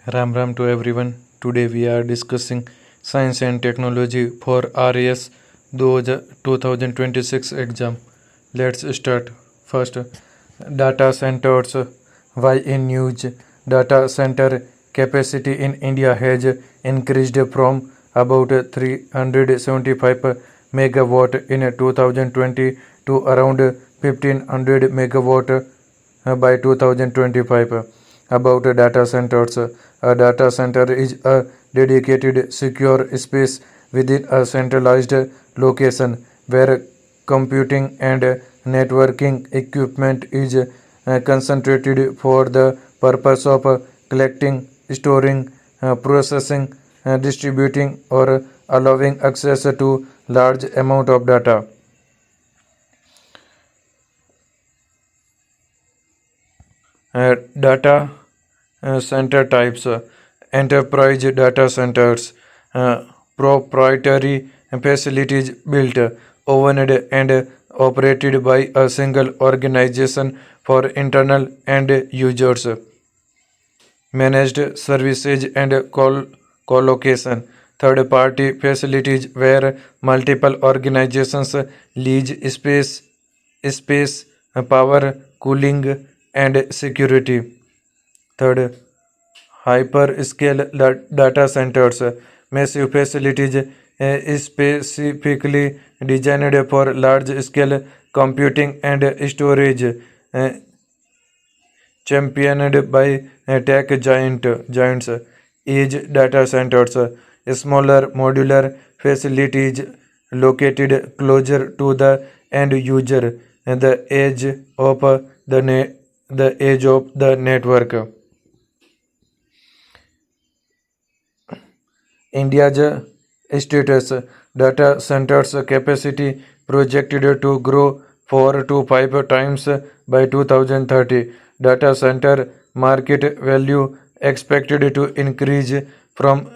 Ram Ram to everyone. Today we are discussing science and technology for RAS 2026 exam. Let's start. First, data centers. Why in news? Data center capacity in India has increased from about 375 megawatt in 2020 to around 1500 megawatt by 2025. About data centers, a data center is a dedicated secure space within a centralized location where computing and networking equipment is concentrated for the purpose of collecting, storing, processing, distributing, or allowing access to large amount of data. Data center types, enterprise data centers, proprietary facilities built, owned and operated by a single organization for internal end users, managed services and co-location, third party facilities where multiple organizations lease space, power, cooling, and security. Third, hyperscale data centers, massive facilities specifically designed for large scale computing and storage, championed by tech giants. Edge data centers, smaller modular facilities located closer to the end user, and the edge of the network. India's status data centers capacity projected to grow 4 to 5 times by 2030. Data center market value expected to increase from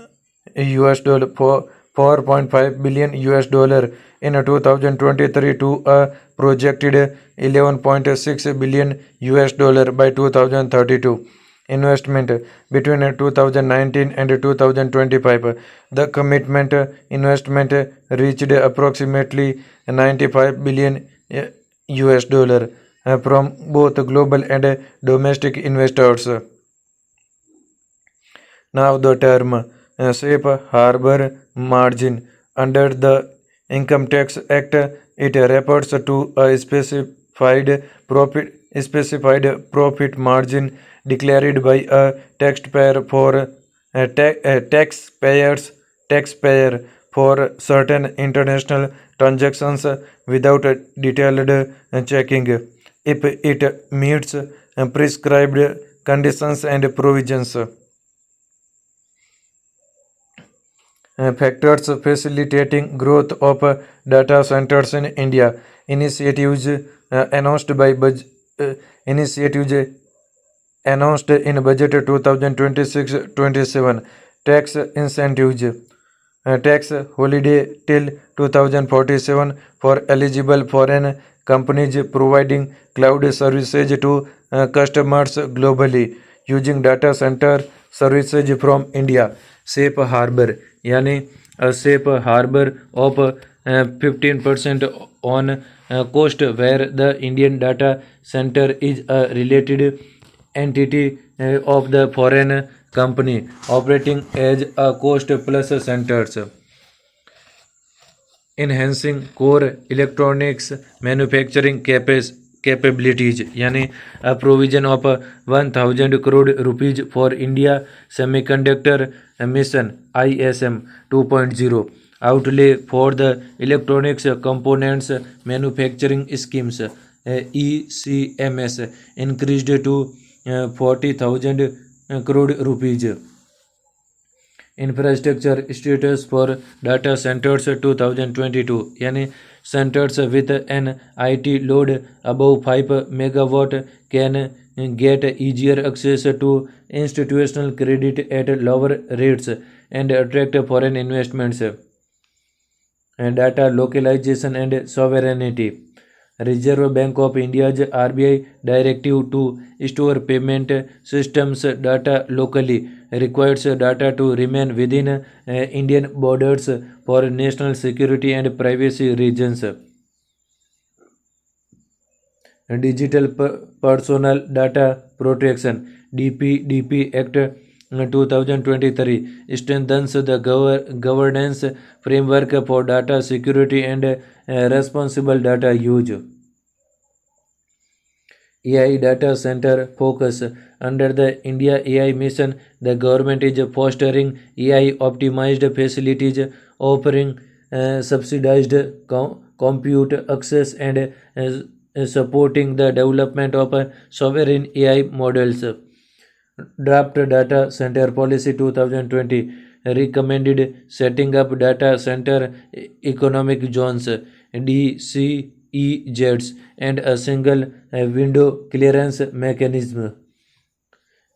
US dollar for 4.5 billion US dollar in 2023 to a projected 11.6 billion US dollar by 2032. Investment between 2019 and 2025. The commitment investment reached approximately 95 billion US dollar from both global and domestic investors. Now the term safe harbor margin under the Income Tax Act, it refers to a specified profit margin declared by a taxpayer for taxpayer for certain international transactions without a detailed checking if it meets prescribed conditions and provisions. Factors facilitating growth of data centers in India. Initiatives announced by initiatives announced in budget 2026-27. Tax incentives. Tax holiday till 2047 for eligible foreign companies providing cloud services to customers globally using data center services from India. Safe harbor यानी safe harbor of 15% on cost where the Indian data center is a related entity of the foreign company operating as a cost plus centers, enhancing core electronics manufacturing capabilities यानी a provision of 1000 crore rupees for India semiconductor mission ISM 2.0 outlay for the electronics components manufacturing schemes ECMS increased to 40,000 crore rupees. Infrastructure status for data centers 2022 यानी centers with an IT load above 5 megawatt can get easier access to institutional credit at lower rates and attract foreign investments. Data localization and sovereignty. Reserve Bank of India's RBI directive to store payment systems data locally requires data to remain within Indian borders for national security and privacy reasons. Digital Personal Data Protection DPDP Act 2023 strengthens the governance framework for data security and responsible data use. AI Data Center focus. Under the India AI mission, the government is fostering AI optimized facilities, offering subsidized compute access and supporting the development of sovereign AI models. Draft Data Center Policy 2020 recommended setting up data center economic zones DCEZs and a single window clearance mechanism.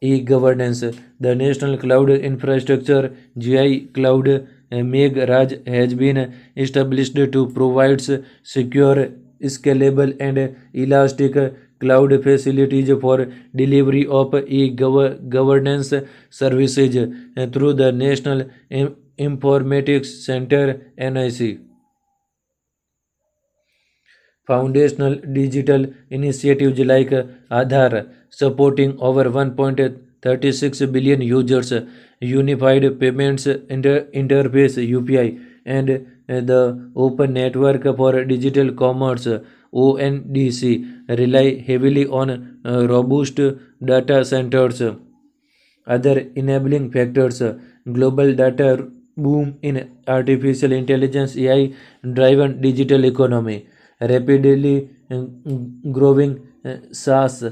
E-governance. The National Cloud Infrastructure GI Cloud Megh Raj has been established to provide secure, scalable and elastic cloud facilities for delivery of e-governance services through the National Informatics Center NIC. Foundational digital initiatives like Aadhaar, supporting over 1.36 billion users, Unified Payments Interface UPI, and the Open Network for Digital Commerce ONDC rely heavily on robust data centers. Other enabling factors: global data boom in artificial intelligence AI driven digital economy, rapidly growing SaaS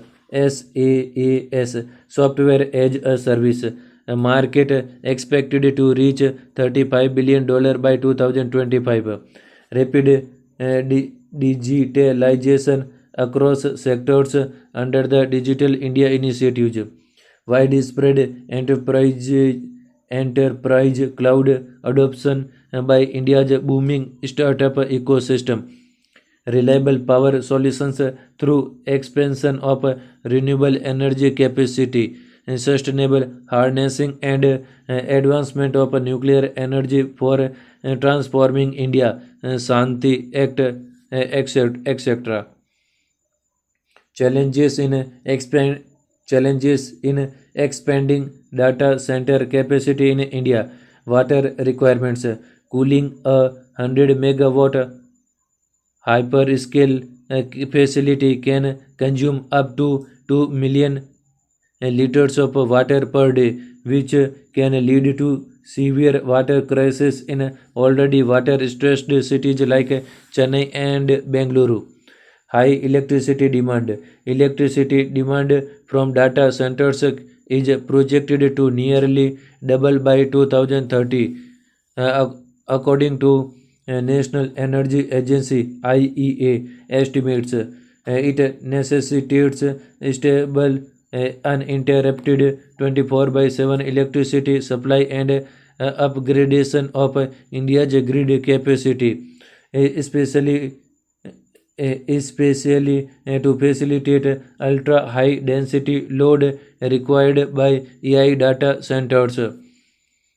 software as a service market expected to reach $35 billion by 2025, rapid digitalization across sectors under the Digital India initiatives, widespread enterprise cloud adoption by India's booming startup ecosystem, reliable power solutions through expansion of renewable energy capacity, sustainable harnessing and advancement of nuclear energy for transforming India, Shanti Act, etc. Challenges in expanding data center capacity in India. Water requirements. Cooling a 100 megawatt hyperscale facility can consume up to 2 million liters of water per day, which can lead to severe water crisis in already water-stressed cities like Chennai and Bengaluru. High electricity demand. Electricity demand from data centers is projected to nearly double by 2030, according to National Energy Agency (IEA) estimates. It necessitates stable, uninterrupted 24/7 electricity supply and upgradation of India's grid capacity, especially to facilitate ultra high density load required by AI data centers.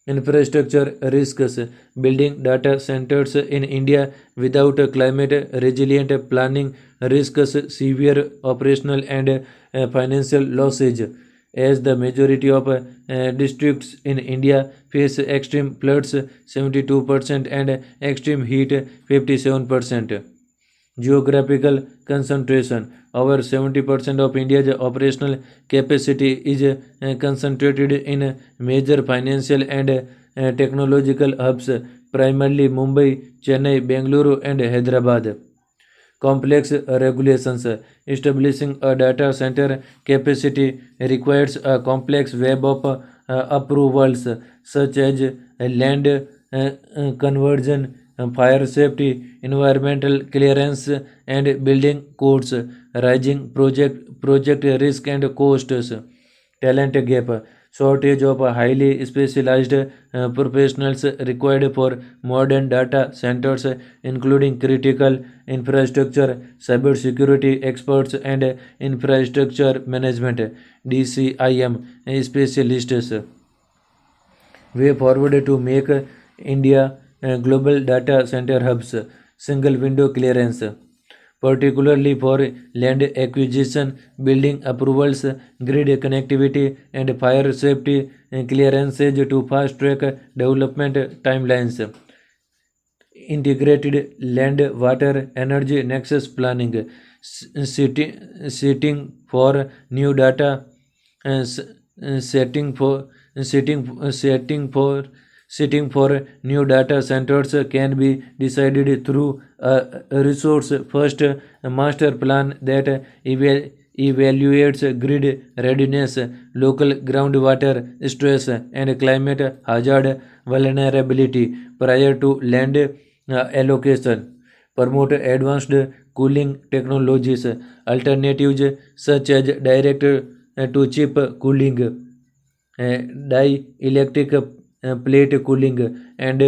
Infrastructure risks. Building data centers in India without climate resilient planning risks severe operational and financial losses, as the majority of districts in India face extreme floods 72% and extreme heat 57%. Geographical concentration. Over 70% of India's operational capacity is concentrated in major financial and technological hubs, primarily Mumbai, Chennai, Bengaluru, and Hyderabad. Complex regulations. Establishing a data center capacity requires a complex web of approvals, such as land conversion, fire safety, environmental clearance, and building codes, rising project risk and costs. Talent gap. shortage of highly specialized professionals required for modern data centers, including critical infrastructure, cybersecurity experts, and infrastructure management (DCIM) specialists. Way forward to make India global data center hubs, single window clearance, particularly for land acquisition, building approvals, grid connectivity, and fire safety clearances to fast track development timelines. Integrated land, water, energy nexus planning, setting for new data, setting for setting for new data centers can be decided through a resource first master plan that evaluates grid readiness, local groundwater stress, and climate hazard vulnerability prior to land allocation. Promote advanced cooling technologies, alternatives such as direct to chip cooling, dielectric plate cooling, and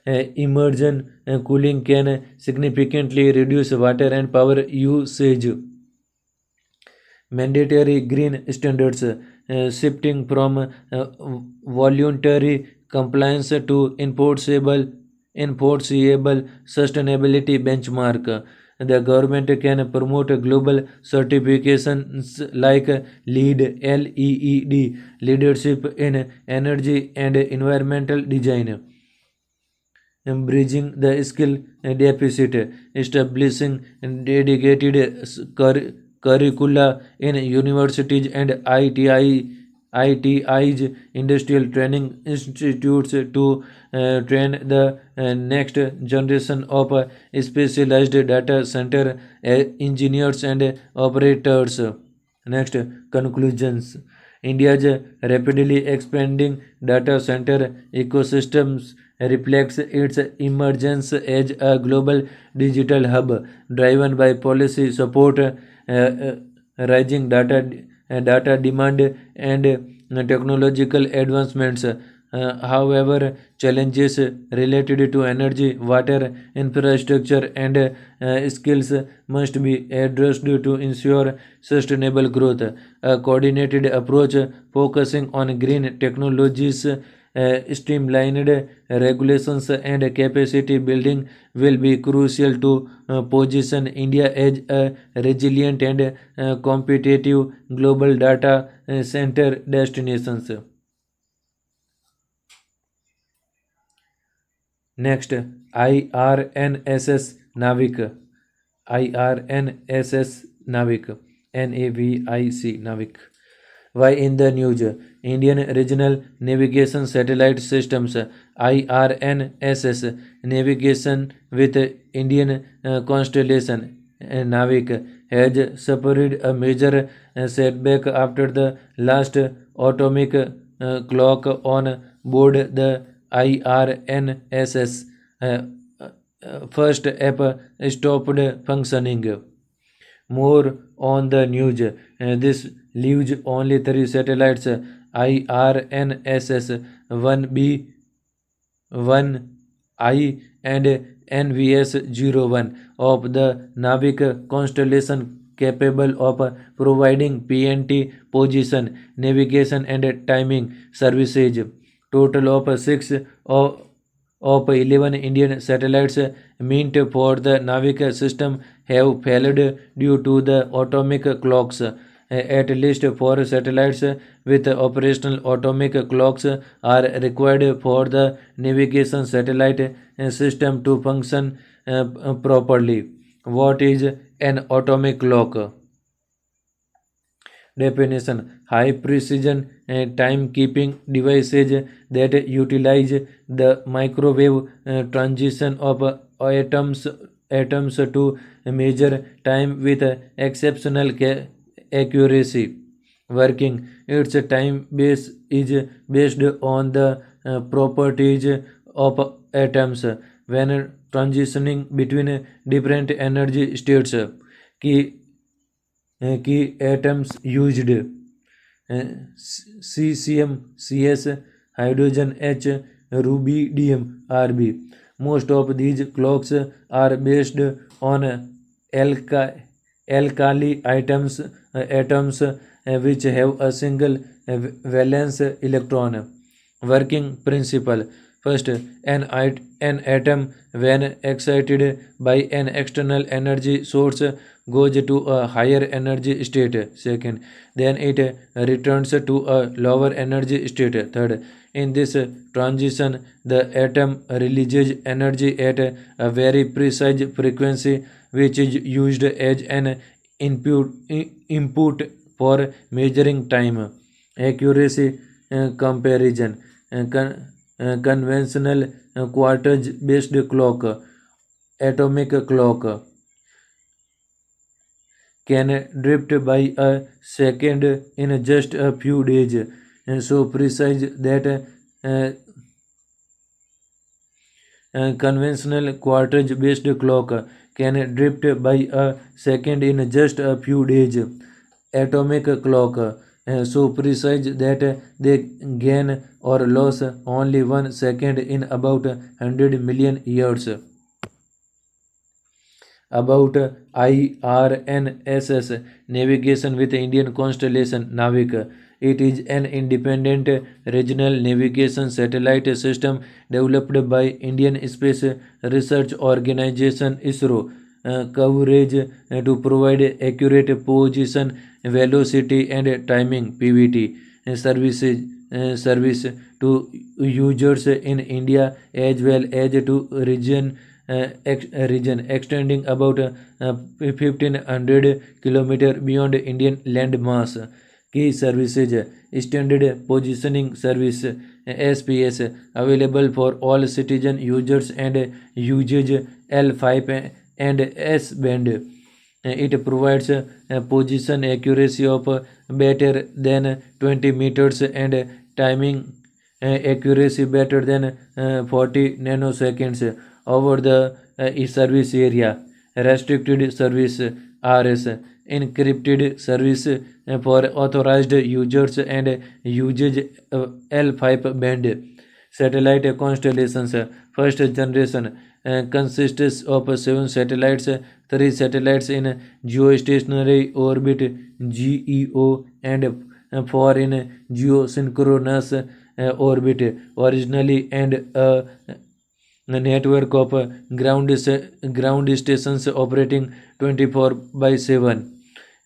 immersion cooling can significantly reduce water and power usage. Mandatory green standards, shifting from voluntary compliance to enforceable sustainability benchmark. The government can promote global certifications like LEED, leadership in energy and environmental design, bridging the skill deficit, establishing dedicated curricula in universities and ITIs, industrial training institutes to train the next generation of specialized data center engineers and operators. Next, conclusions. India's rapidly expanding data center ecosystems reflects its emergence as a global digital hub driven by policy support, rising data demand, and technological advancements. However, challenges related to energy, water, infrastructure, and skills must be addressed to ensure sustainable growth. A coordinated approach focusing on green technologies, streamlined regulations, and capacity building will be crucial to position India as a resilient and competitive global data center destinations. Next, IRNSS Navik. IRNSS Navik. NAVIC Navik. Why in the news? Indian Regional Navigation Satellite Systems IRNSS navigation with Indian constellation Navik has suffered a major setback after the last atomic clock on board the IRNSS first app stopped functioning. More on the news. This leaves only three satellites IRNSS 1B, 1I, and NVS-01 of the Navik constellation capable of providing PNT position, navigation, and timing services. Total of 6 of 11 Indian satellites meant for the Navik system have failed due to the atomic clocks. At least 4 satellites with operational atomic clocks are required for the navigation satellite system to function properly. What is an atomic clock? Definition: high precision timekeeping devices that utilize the microwave transition of atoms to measure time with exceptional accuracy. Working: its time base is based on the properties of atoms when transitioning between different energy states. Key Key atoms used: cesium, CS, hydrogen H, rubidium, Rb. Most of these clocks are based on alkali atoms which have a single valence electron. Working principle. First, an atom, when excited by an external energy source, goes to a higher energy state. Second, then it returns to a lower energy state. Third, in this transition, the atom releases energy at a very precise frequency, which is used as an input for measuring time. Accuracy comparison. Conventional quartz-based clock, atomic clock, can drift by a second in just a few days, and so precise that conventional quartz-based clock can drift by a second in just a few days. Atomic clock so precise that they gain or lose only 1 second in about 100 million years. About IRNSS, navigation with Indian constellation Navik. It is an independent regional navigation satellite system developed by Indian Space Research Organization ISRO. Coverage to provide accurate position, velocity and timing (PVT) service to users in India as well as to region extending about 1500 km beyond Indian landmass. Key services: Standard Positioning Service SPS available for all citizen users and uses L5 and S band. It provides position accuracy of better than 20 meters and timing accuracy better than 40 nanoseconds over the service area. Restricted service RS, encrypted service for authorized users and uses L5 band. Satellite constellations. First generation consists of 7 satellites, 3 satellites in geostationary orbit GEO and 4 in geosynchronous orbit originally, and a network of ground stations operating 24/7.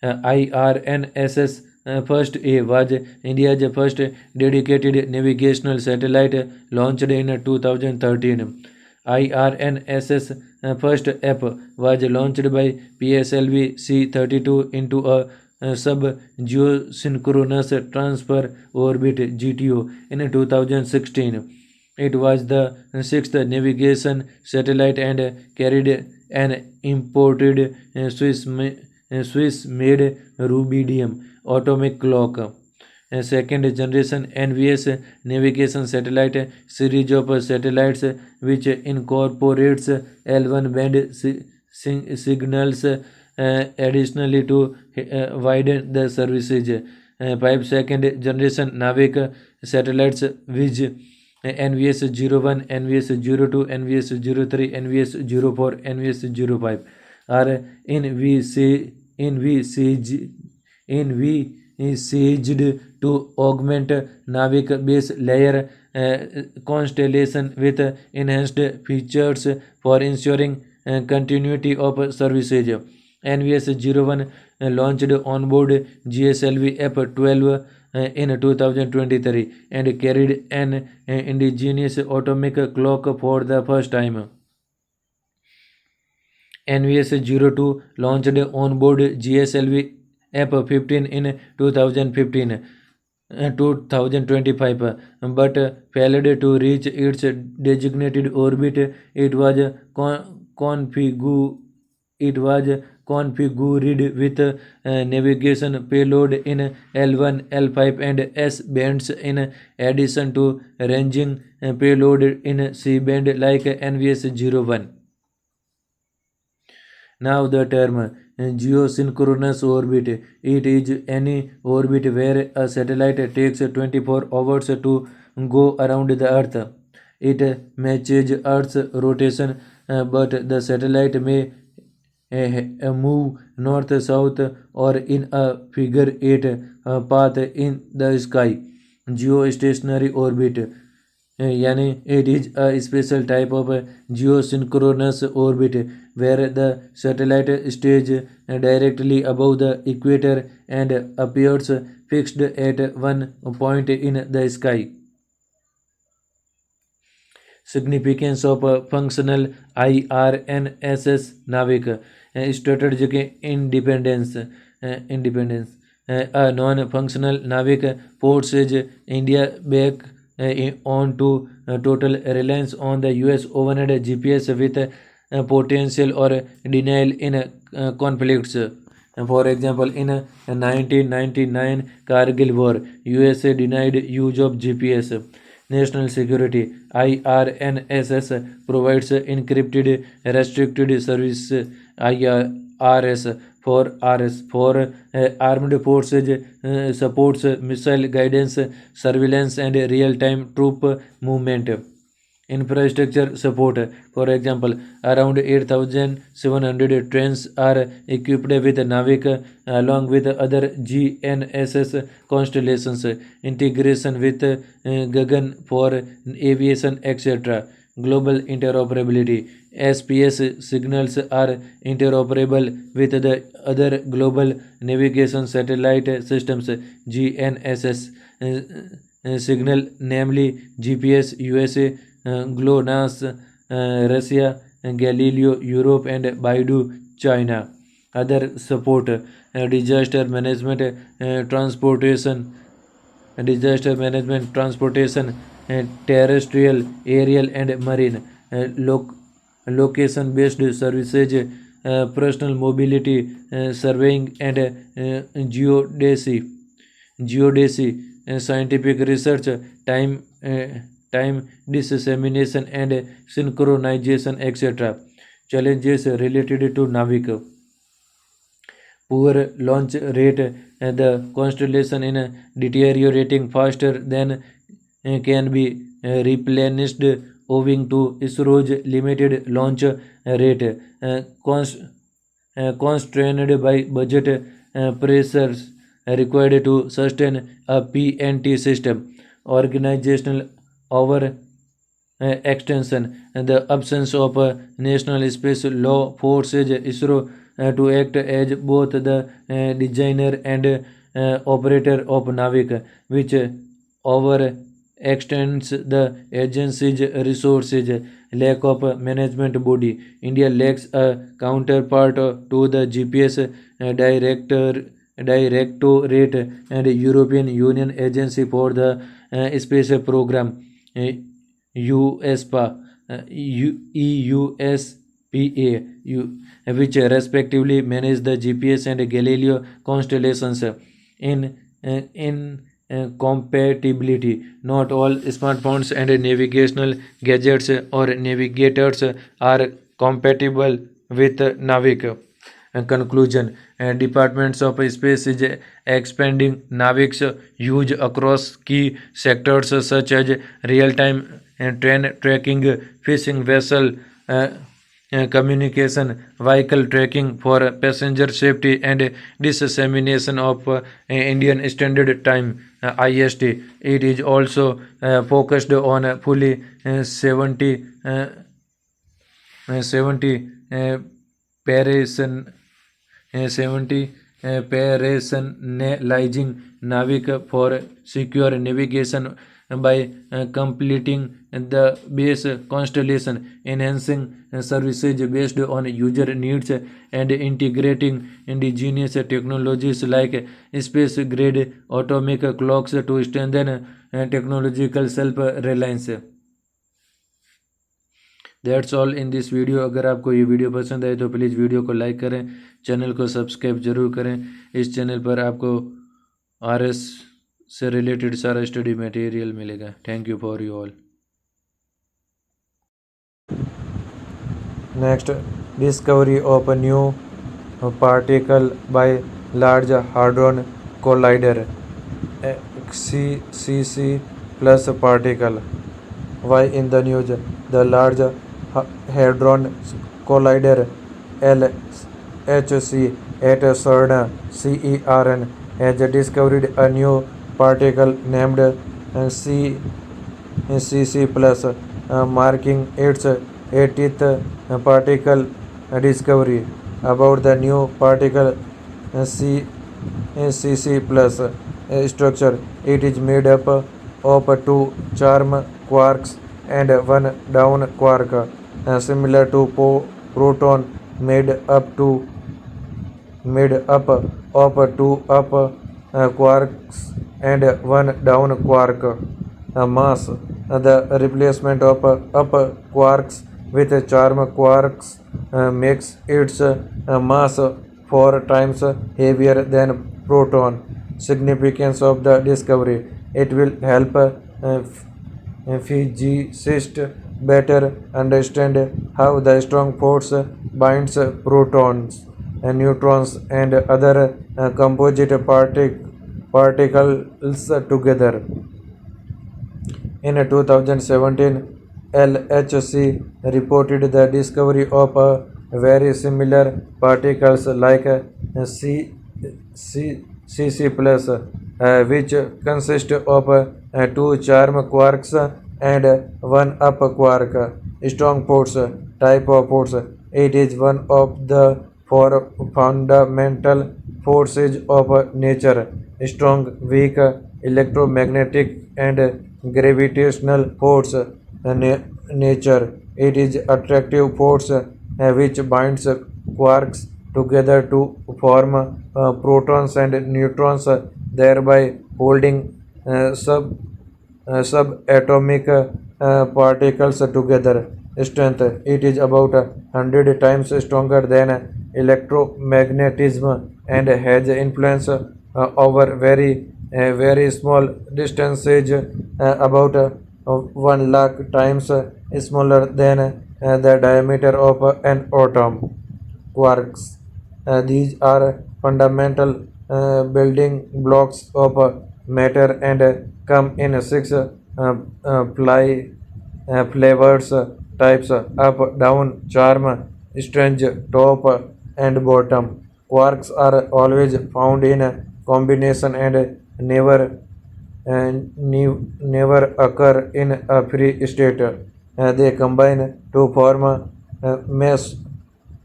IRNSS First A was India's first dedicated navigational satellite launched in 2013. IRNSS first app was launched by PSLV C-32 into a sub-geosynchronous transfer orbit (GTO) in 2016. It was the sixth navigation satellite and carried an imported Swiss-made rubidium atomic clock. Second generation NVS navigation satellite series of satellites which incorporates L1 band signals additionally to widen the services. 5 second generation Navik satellites which NVS-01, NVS-02, NVS-03, NVS-04, NVS-05 are envisaged to augment Navik base layer constellation with enhanced features for ensuring continuity of services. NVS-01 launched onboard GSLV F-12 in 2023 and carried an indigenous atomic clock for the first time. NVS-02 launched onboard GSLV F-15 in 2025 but failed to reach its designated orbit. It was configured with navigation payload in L1, L5 and S bands in addition to ranging payload in C band like NVS-01. Now the term geosynchronous orbit. It is any orbit where a satellite takes 24 hours to go around the Earth. It matches Earth's rotation, but the satellite may move north, south, or in a figure 8 path in the sky. Geostationary orbit. यानी it is a special type of geosynchronous orbit where the satellite stays directly above the equator and appears fixed at one point in the sky. Significance of functional IRNSS Navik. Strategic independence. A non-functional Navik forces India back on to total reliance on the US overhead GPS with potential or denial in conflicts. For example, in 1999 Kargil War, USA denied use of GPS. National security. IRNSS provides encrypted restricted service IRS for armed forces, supports missile guidance, surveillance and real-time troop movement. Infrastructure support. For example, around 8,700 trains are equipped with Navik along with other GNSS constellations. Integration with Gagan for aviation, etc. Global interoperability. SPS signals are interoperable with the other global navigation satellite systems. GNSS signal, namely GPS USA, GLONASS Russia, Galileo Europe and Baidu China. Other support. Disaster management, transportation, terrestrial, aerial and marine. Location-based services, personal mobility, surveying and geodesy, scientific research, time dissemination and synchronization, etc. Challenges related to Navik. Poor launch rate. The constellation is deteriorating faster than can be replenished owing to ISRO's limited launch rate, constrained by budget pressures required to sustain a PNT system. Organizational over extension. The absence of a national space law forces ISRO to act as both the designer and operator of Navik, which overextends the agency's resources. Lack of management body. India lacks a counterpart to the GPS Directorate and European Union Agency for the Space Program, USPA, EUSPA, which respectively manage the GPS and Galileo constellations. Incompatibility. Not all smartphones and navigational gadgets or navigators are compatible with Navik. Conclusion. Departments of Space is expanding Navik's use across key sectors such as real-time train tracking, fishing vessel communication, vehicle tracking for passenger safety, and dissemination of Indian Standard Time (IST). It is also focused on fully 70 Parison 70 operationalizing Navik for secure navigation by completing the base constellation, enhancing services based on user needs, and integrating indigenous technologies like space-grade atomic clocks to strengthen technological self-reliance. That's all in this video. अगर आपको ये video पसंद आए तो please video को like करें, channel को subscribe जरूर करें। इस चैनल पर आपको आरएस से रिलेटेड सारा स्टडी मटेरियल मिलेगा। Thank you for you all. Next, discovery of new particle by Large Hadron Collider (CCC plus particle). Why in the news? The Large Hadron Collider LHC at CERN (CERN) has discovered a new particle named CC plus, marking its 80th particle discovery. About the new particle CC plus structure, it is made up of two charm quarks and one down quark, similar to proton made up of two up quarks and one down quark. Mass, the replacement of up quarks with charm quarks makes its mass 4 times heavier than proton. Significance of the discovery: it will help physicists better understand how the strong force binds protons, neutrons, and other composite particles together. In 2017, LHC reported the discovery of very similar particles like CC plus, which consist of two charm quarks and one up quark. Strong force type of force. It is one of the four fundamental forces of nature: strong, weak, electromagnetic, and gravitational force. Nature. It is attractive force which binds quarks together to form protons and neutrons, thereby holding subatomic particles together. Strength: it is about 100 times stronger than electromagnetism and has influence over very small distances, about 1 lakh times smaller than the diameter of an atom. Quarks. These are fundamental building blocks of matter and come in six flavors, types: up, down, charm, strange, top, and bottom. Quarks are always found in combination and never occur in a free state. They combine to form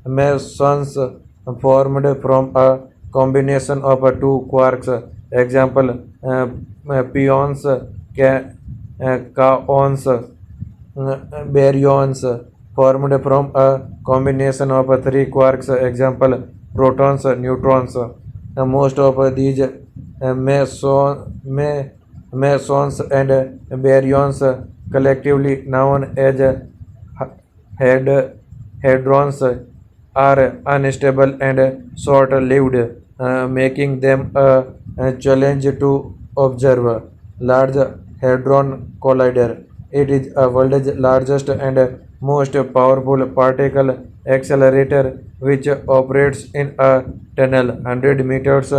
mesons formed from a combination of two quarks. Example: pions, kaons, baryons, formed from a combination of three quarks. Example: protons, neutrons. Most of these mesons and baryons, collectively known as hadrons, are unstable and short-lived, making them a challenge to observe. Large Hadron Collider. It is the world's largest and most powerful particle accelerator, which operates in a tunnel 100 meters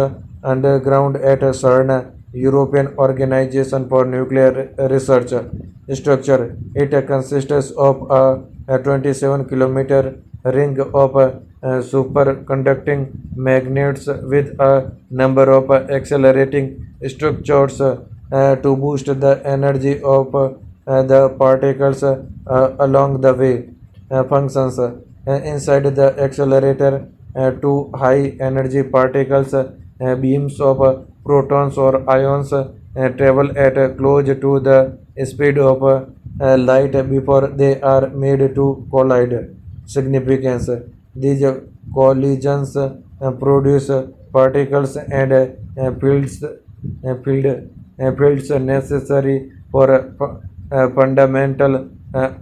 underground at CERN, European Organization for Nuclear Research. Structure: it consists of a 27-kilometer ring of superconducting magnets with a number of accelerating structures to boost the energy of the particles along the way. Functions: inside the accelerator, two high energy particles, beams of protons or ions, travel at close to the speed of light before they are made to collide. Significance: these collisions produce particles and fields necessary for fundamental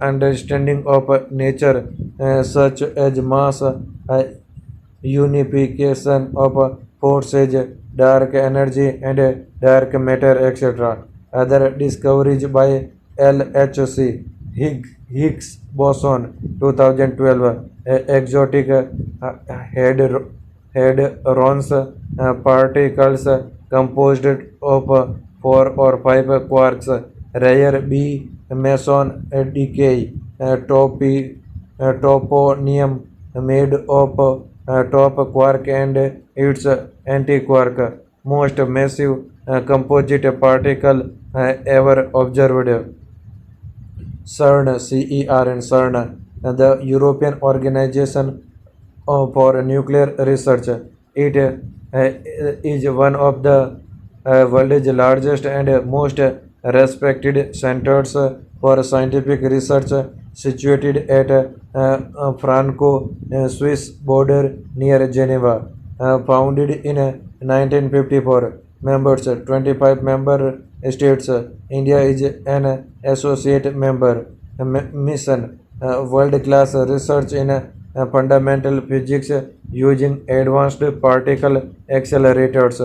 understanding of nature, such as mass, unification of forces, dark energy, and dark matter, etc. Other discoveries by LHC: Higgs boson 2012, exotic hadrons particles composed of 4 or 5 quarks, rare B meson decay, toponium made of top quark and its antiquark, most massive composite particle ever observed. CERN, CERN, CERN, the European Organization for Nuclear Research. It is one of the world's largest and most respected centers for scientific research, situated at Franco-Swiss border near Geneva. Founded in 1954, members 25 member states. India is an associate member. Mission: world-class research in fundamental physics using advanced particle accelerators.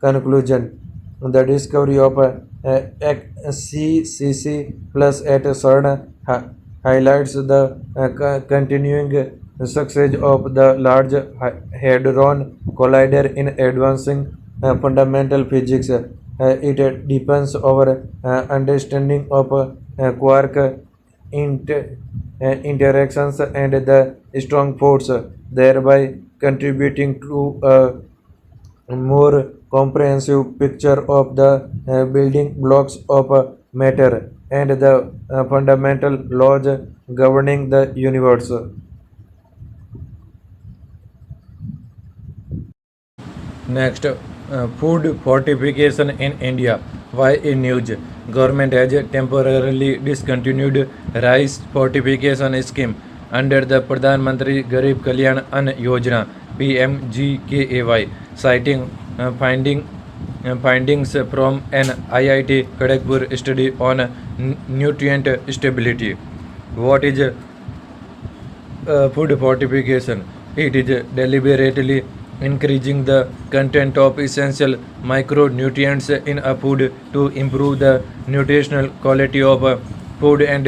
Conclusion: the discovery of CCC plus at CERN highlights the continuing success of the Large Hadron Collider in advancing fundamental physics. It deepens our understanding of quark interactions and the strong force, thereby contributing to a more comprehensive picture of the building blocks of matter and the fundamental laws governing the universe. Next, food fortification in India. Why in news? Government has temporarily discontinued rice fortification scheme under the Pradhan Mantri Garib Kalyan Ann Yojana (PMGKAY), citing findings from an IIT Kharagpur study on nutrient stability. What is food fortification? It is deliberately increasing the content of essential micronutrients in a food to improve the nutritional quality of food and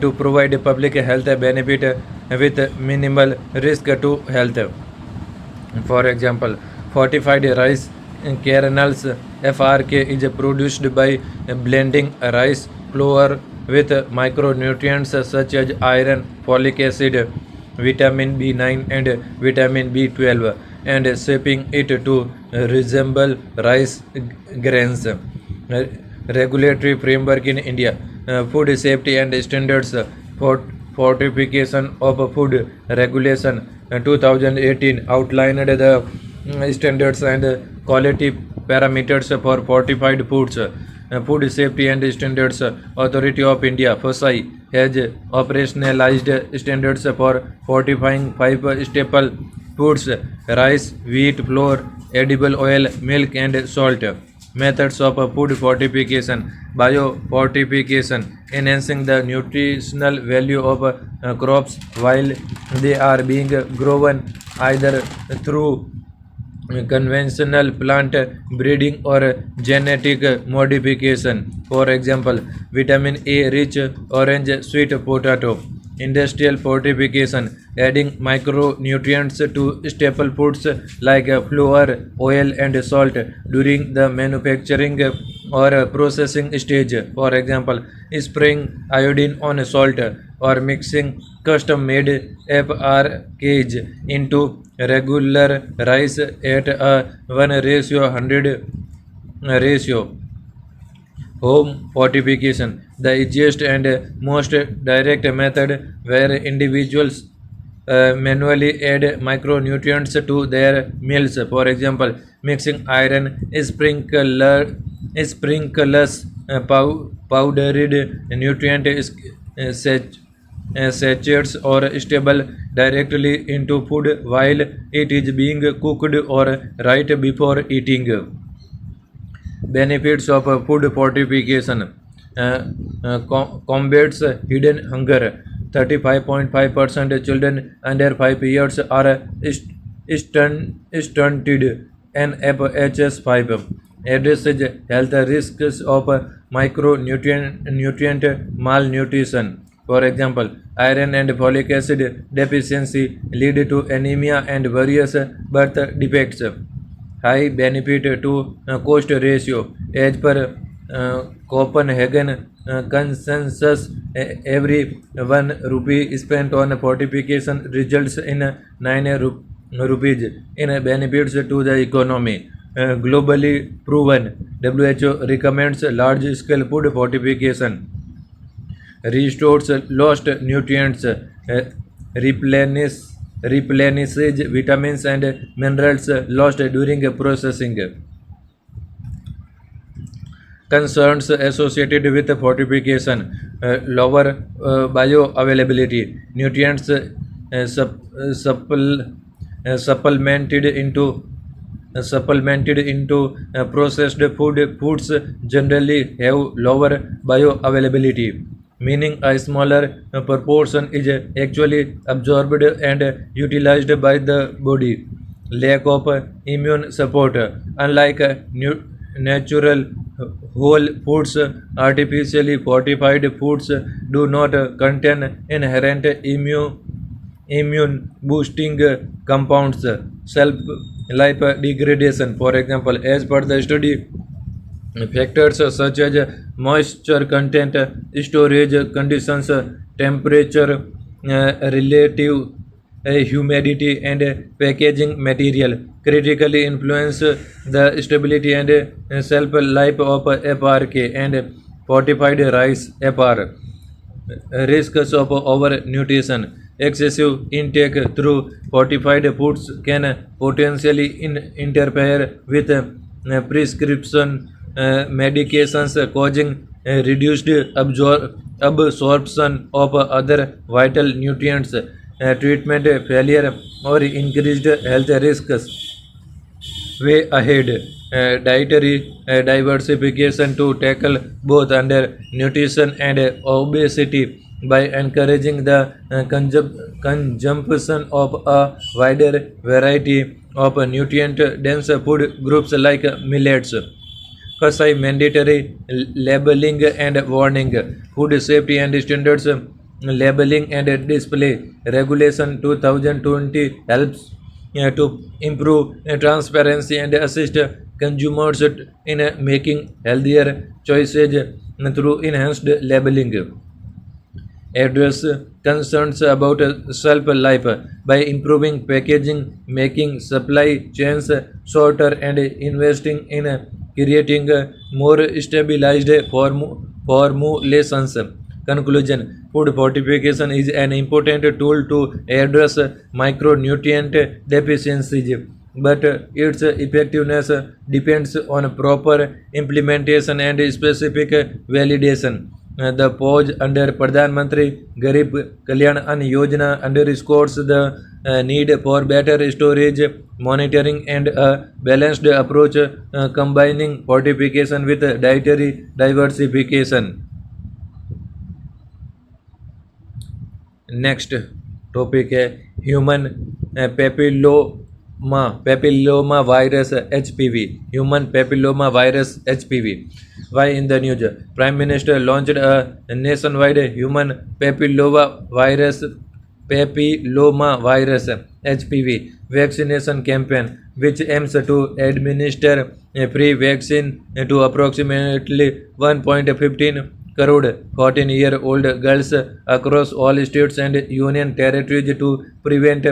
to provide public health benefit with minimal risk to health. For example, fortified rice kernels (FRK) is produced by blending rice flour with micronutrients such as iron, folic acid, vitamin B9, and vitamin B12 and shaping it to resemble rice grains. Regulatory framework in India. Food safety and standards for fortification of food regulation 2018 outlined the standards and quality parameters for fortified foods. Food Safety and Standards Authority of India (FSSAI) has operationalized standards for fortifying 5 staple foods: rice, wheat, flour, edible oil, milk, and salt. Methods of food fortification: biofortification, enhancing the nutritional value of crops while they are being grown, either through conventional plant breeding or genetic modification. For example, vitamin A rich orange sweet potato. Industrial fortification, adding micronutrients to staple foods like flour, oil, and salt during the manufacturing or processing stage. For example, spraying iodine on salt or mixing custom made FRKs into regular rice at a 1:100 ratio. Home fortification, the easiest and most direct method where individuals manually add micronutrients to their meals. For example, mixing iron sprinklers, powdered nutrient sachets or stable directly into food while it is being cooked or right before eating. Benefits of food fortification: combats hidden hunger. 35.5% children under 5 years are stunted. NFHS5 addresses health risks of micronutrient malnutrition. For example, iron and folic acid deficiency lead to anemia and various birth defects. High benefit to cost ratio. As per Copenhagen consensus, every 1 rupee spent on fortification results in 9 rupees in benefits to the economy. Globally proven, WHO recommends large scale food fortification, restores lost nutrients, replenish, replenishes vitamins and minerals lost during processing. Concerns associated with fortification, lower bioavailability, nutrients supplemented into processed foods generally have lower bioavailability, meaning a smaller proportion is actually absorbed and utilized by the body. Lack of immune support, unlike natural whole foods, artificially fortified foods do not contain inherent immune boosting compounds. Self life degradation, for example, as per the study, factors such as moisture content, storage conditions, temperature, relative humidity, and packaging material critically influence the stability and shelf life of FRK and fortified rice FR. Risks of overnutrition. Excessive intake through fortified foods can potentially interfere with prescription medications, causing reduced absorption of other vital nutrients, treatment failure, or increased health risks. Way ahead. Dietary diversification to tackle both under nutrition and obesity by encouraging the consumption of a wider variety of nutrient dense food groups like millets. Kasai mandatory labeling and warning, food safety and standards labeling and display regulation 2020 helps to improve transparency and assist consumers in making healthier choices through enhanced labeling. Address concerns about shelf life by improving packaging, making supply chains shorter, and investing in creating more stabilized formulations. Conclusion: food fortification is an important tool to address micronutrient deficiencies, but its effectiveness depends on proper implementation and specific validation. The pause under Pradhan Mantri Garib Kalyan Ann Yojana underscores the need for better storage, monitoring, and a balanced approach combining fortification with dietary diversification. Next topic है human papilloma virus HPV. Human papilloma virus HPV. Why in the news? Prime Minister launched a nationwide human papilloma virus HPV vaccination campaign, which aims to administer a free vaccine to approximately 1.15 crore 14-year-old girls across all states and union territories to prevent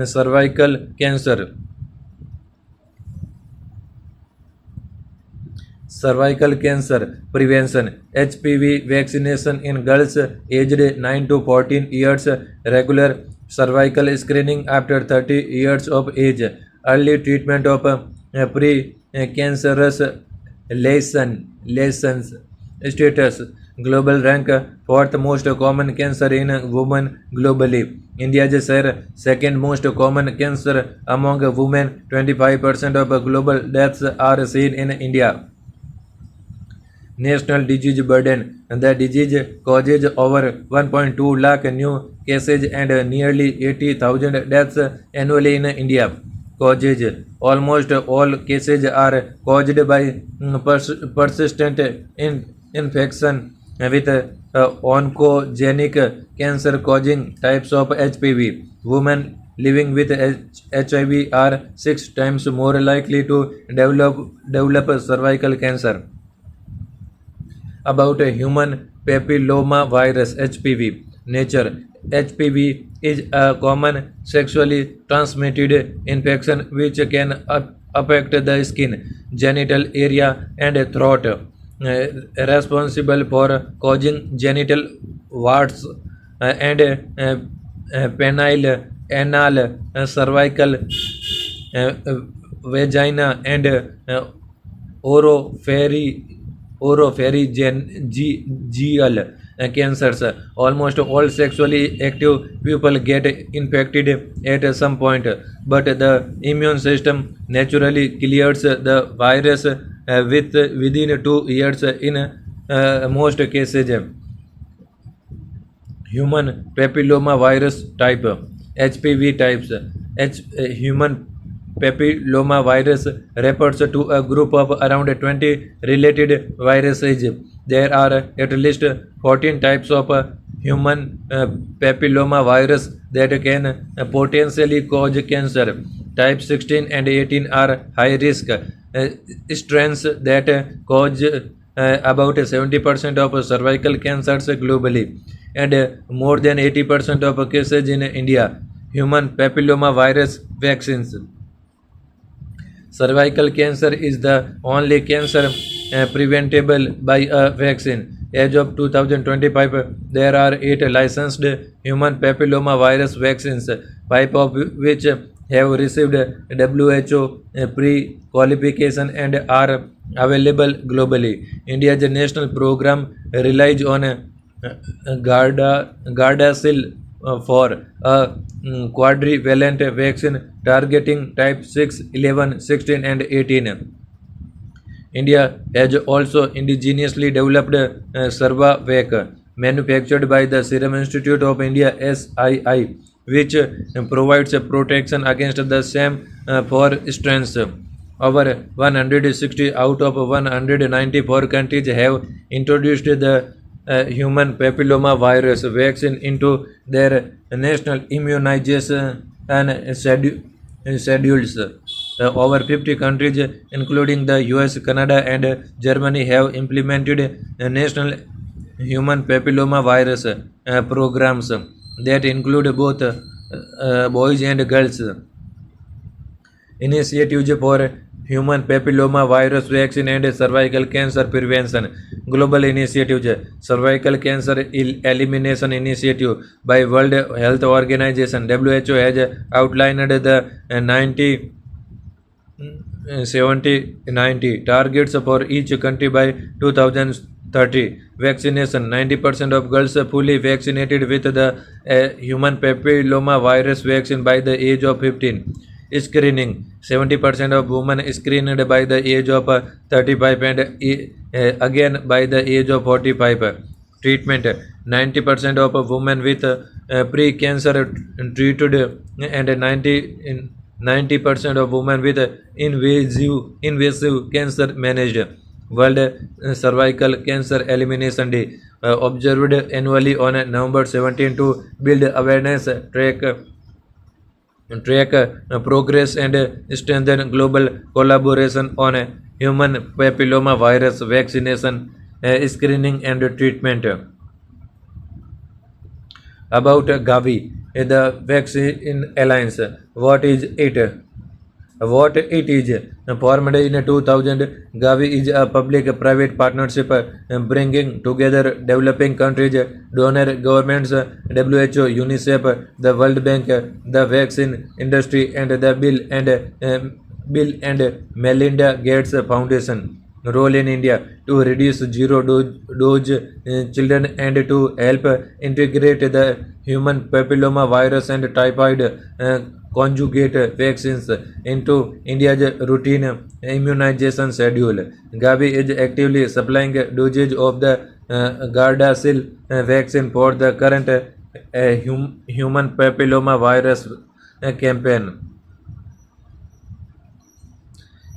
cervical cancer. Cervical cancer prevention. HPV vaccination in girls aged 9 to 14 years, regular cervical screening after 30 years of age, early treatment of pre-cancerous lesions. Status: global rank 4th most common cancer in women globally. India's share 2nd most common cancer among women. 25% of global deaths are seen in India. National disease burden. The disease causes over 1.2 lakh new cases and nearly 80,000 deaths annually in India. Causes: almost all cases are caused by persistent infection with oncogenic cancer-causing types of HPV. Women living with HIV are 6 times more likely to develop cervical cancer. About a human papilloma virus HPV. Nature. HPV is a common sexually transmitted infection which can affect the skin, genital area, and throat, responsible for causing genital warts and penile, anal, cervical, vagina, and oropharyngel cancers. Almost all sexually active people get infected at some point, but the immune system naturally clears the virus within 2 years in most cases. Human papilloma virus type. HPV types. Human papilloma virus refers to a group of around 20 related viruses. There are at least 14 types of human papilloma virus that can potentially cause cancer. Type 16 and 18 are high risk strains that cause about 70% of cervical cancers globally and more than 80% of cases in India. Human papilloma virus vaccines. Cervical cancer is the only cancer preventable by a vaccine. As of 2025, there are 8 licensed human papilloma virus vaccines, 5 of which have received WHO pre-qualification and are available globally. India's national program relies on Gardasil for a quadrivalent vaccine targeting type 6, 11, 16, and 18. India has also indigenously developed Sarvavac, manufactured by the Serum Institute of India (SII), which provides protection against the same 4 strains. Over 160 out of 194 countries have introduced the human papilloma virus vaccine into their national immunization schedules. Over 50 countries, including the US, Canada, and Germany, have implemented national human papilloma virus programs that include both boys and girls. Initiatives for human papilloma virus vaccine and cervical cancer prevention. Global initiatives. Cervical cancer elimination initiative by World Health Organization (WHO) has outlined the 90 targets for each country by 2030. Vaccination. 90% of girls fully vaccinated with the human papilloma virus vaccine by the age of 15. Screening. 70% of women screened by the age of 35 and again by the age of 45. Treatment. 90% of women with pre-cancer treated and 90% of women with invasive cancer managed. World Cervical Cancer Elimination Day observed annually on November 17 to build awareness, track progress, and strengthen global collaboration on human papilloma virus vaccination, screening, and treatment. About Gavi, the Vaccine Alliance. What is it? What it is. Formed in 2000, Gavi is a public-private partnership bringing together developing countries, donor governments, WHO, UNICEF, the World Bank, the vaccine industry, and the Bill and Melinda Gates Foundation. Role in India to reduce zero dose children and to help integrate the human papilloma virus and typhoid conjugate vaccines into India's routine immunization schedule. Gavi is actively supplying dosage of the Gardasil vaccine for the current human papilloma virus campaign.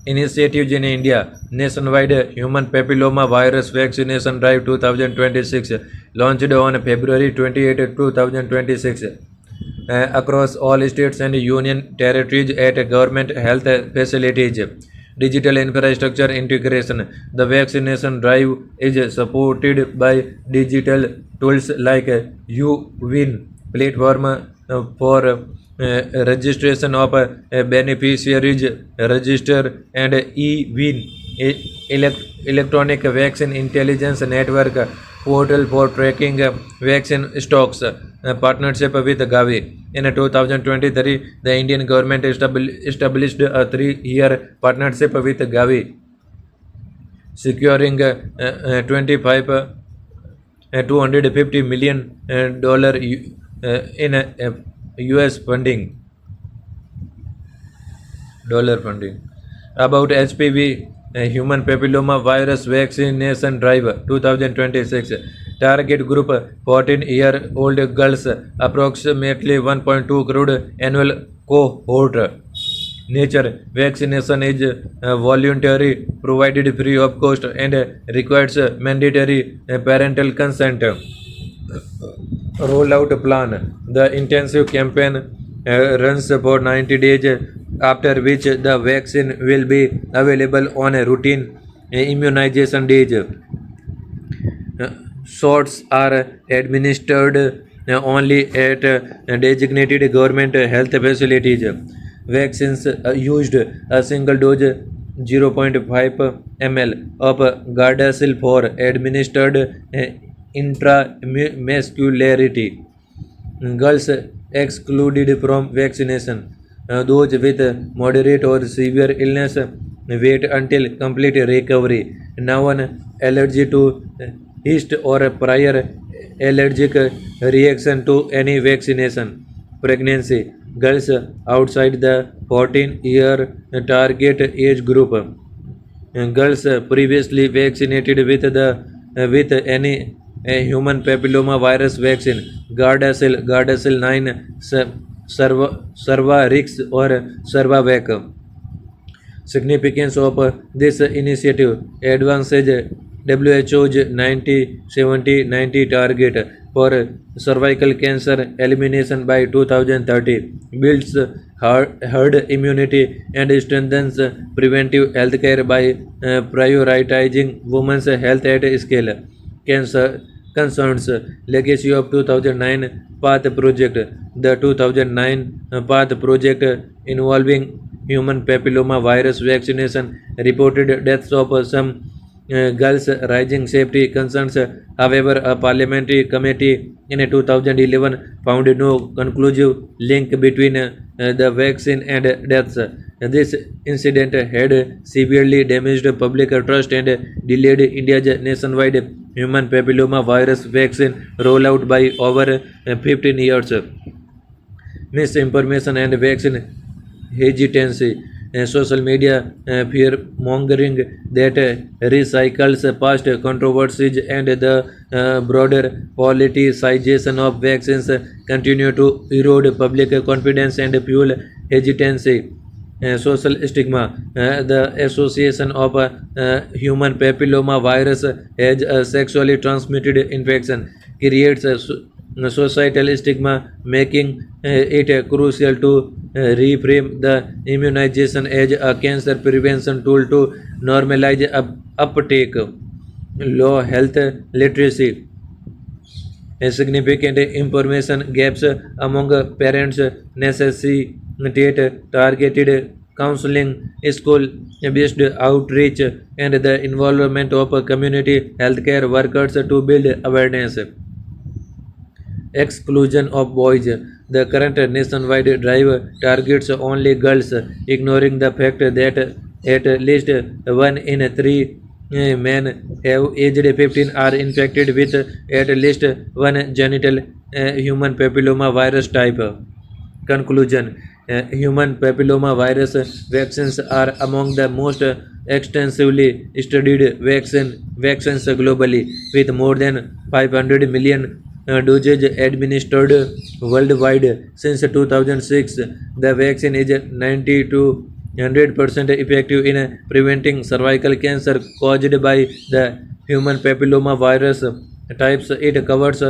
initiatives in India. Nationwide Human Papilloma Virus Vaccination Drive 2026 launched on February 28, 2026 across all states and union territories at government health facilities. Digital infrastructure integration. The vaccination drive is supported by digital tools like UWIN platform for registration of beneficiaries register and eWIN electronic vaccine intelligence network portal for tracking vaccine stocks partnership with Gavi. In 2023 the Indian government established a 3-year partnership with Gavi, securing 25 $250 million in US funding. About HPV, Human Papilloma Virus Vaccination Drive 2026. Target group 14-year-old girls, approximately 1.2 crore annual cohort. Nature. Vaccination is voluntary, provided free of cost, and requires mandatory parental consent. Rollout plan. The intensive campaign runs for 90 days, after which the vaccine will be available on a routine immunization days. Shots are administered only at designated government health facilities. Vaccines used a single dose 0.5 ml of Gardasil for administered intramuscularity. Girls excluded from vaccination. Those with moderate or severe illness wait until complete recovery. Non allergy to yeast or prior allergic reaction to any vaccination. Pregnancy. Girls outside the 14-year target age group. Girls previously vaccinated with any human papilloma virus vaccine, Gardasil 9, Cervarix or Cervavac. Significance of this initiative. Advances WHO's 90-70-90 target for cervical cancer elimination by 2030, builds herd immunity and strengthens preventive healthcare by prioritizing women's health at scale. Cancer concerns. Legacy of 2009 Path Project. The 2009 Path Project, involving human papilloma virus vaccination, reported deaths of some girls, rising safety concerns. However, a parliamentary committee in 2011 found no conclusive link between the vaccine and deaths. This incident had severely damaged public trust and delayed India's nationwide human papilloma virus vaccine rollout by over 15 years. Misinformation and vaccine hesitancy. Social media fear mongering that recycles past controversies and the broader politicization of vaccines continue to erode public confidence and fuel hesitancy. Social stigma. The association of human papilloma virus as a sexually transmitted infection creates a societal stigma, making it crucial to reframe the immunization as a cancer prevention tool to normalize uptake. Low health literacy. Significant information gaps among parents necessitate targeted counseling, school-based outreach, and the involvement of community healthcare workers to build awareness. Exclusion of boys. The current nationwide drive targets only girls, ignoring the fact that at least 1 in 3 men have aged 15 are infected with at least one genital human papilloma virus type. Conclusion. Human papilloma virus vaccines are among the most extensively studied vaccines globally, with more than 500 million doses administered worldwide since 2006. The vaccine is 92 100% effective in preventing cervical cancer caused by the human papilloma virus types. It covers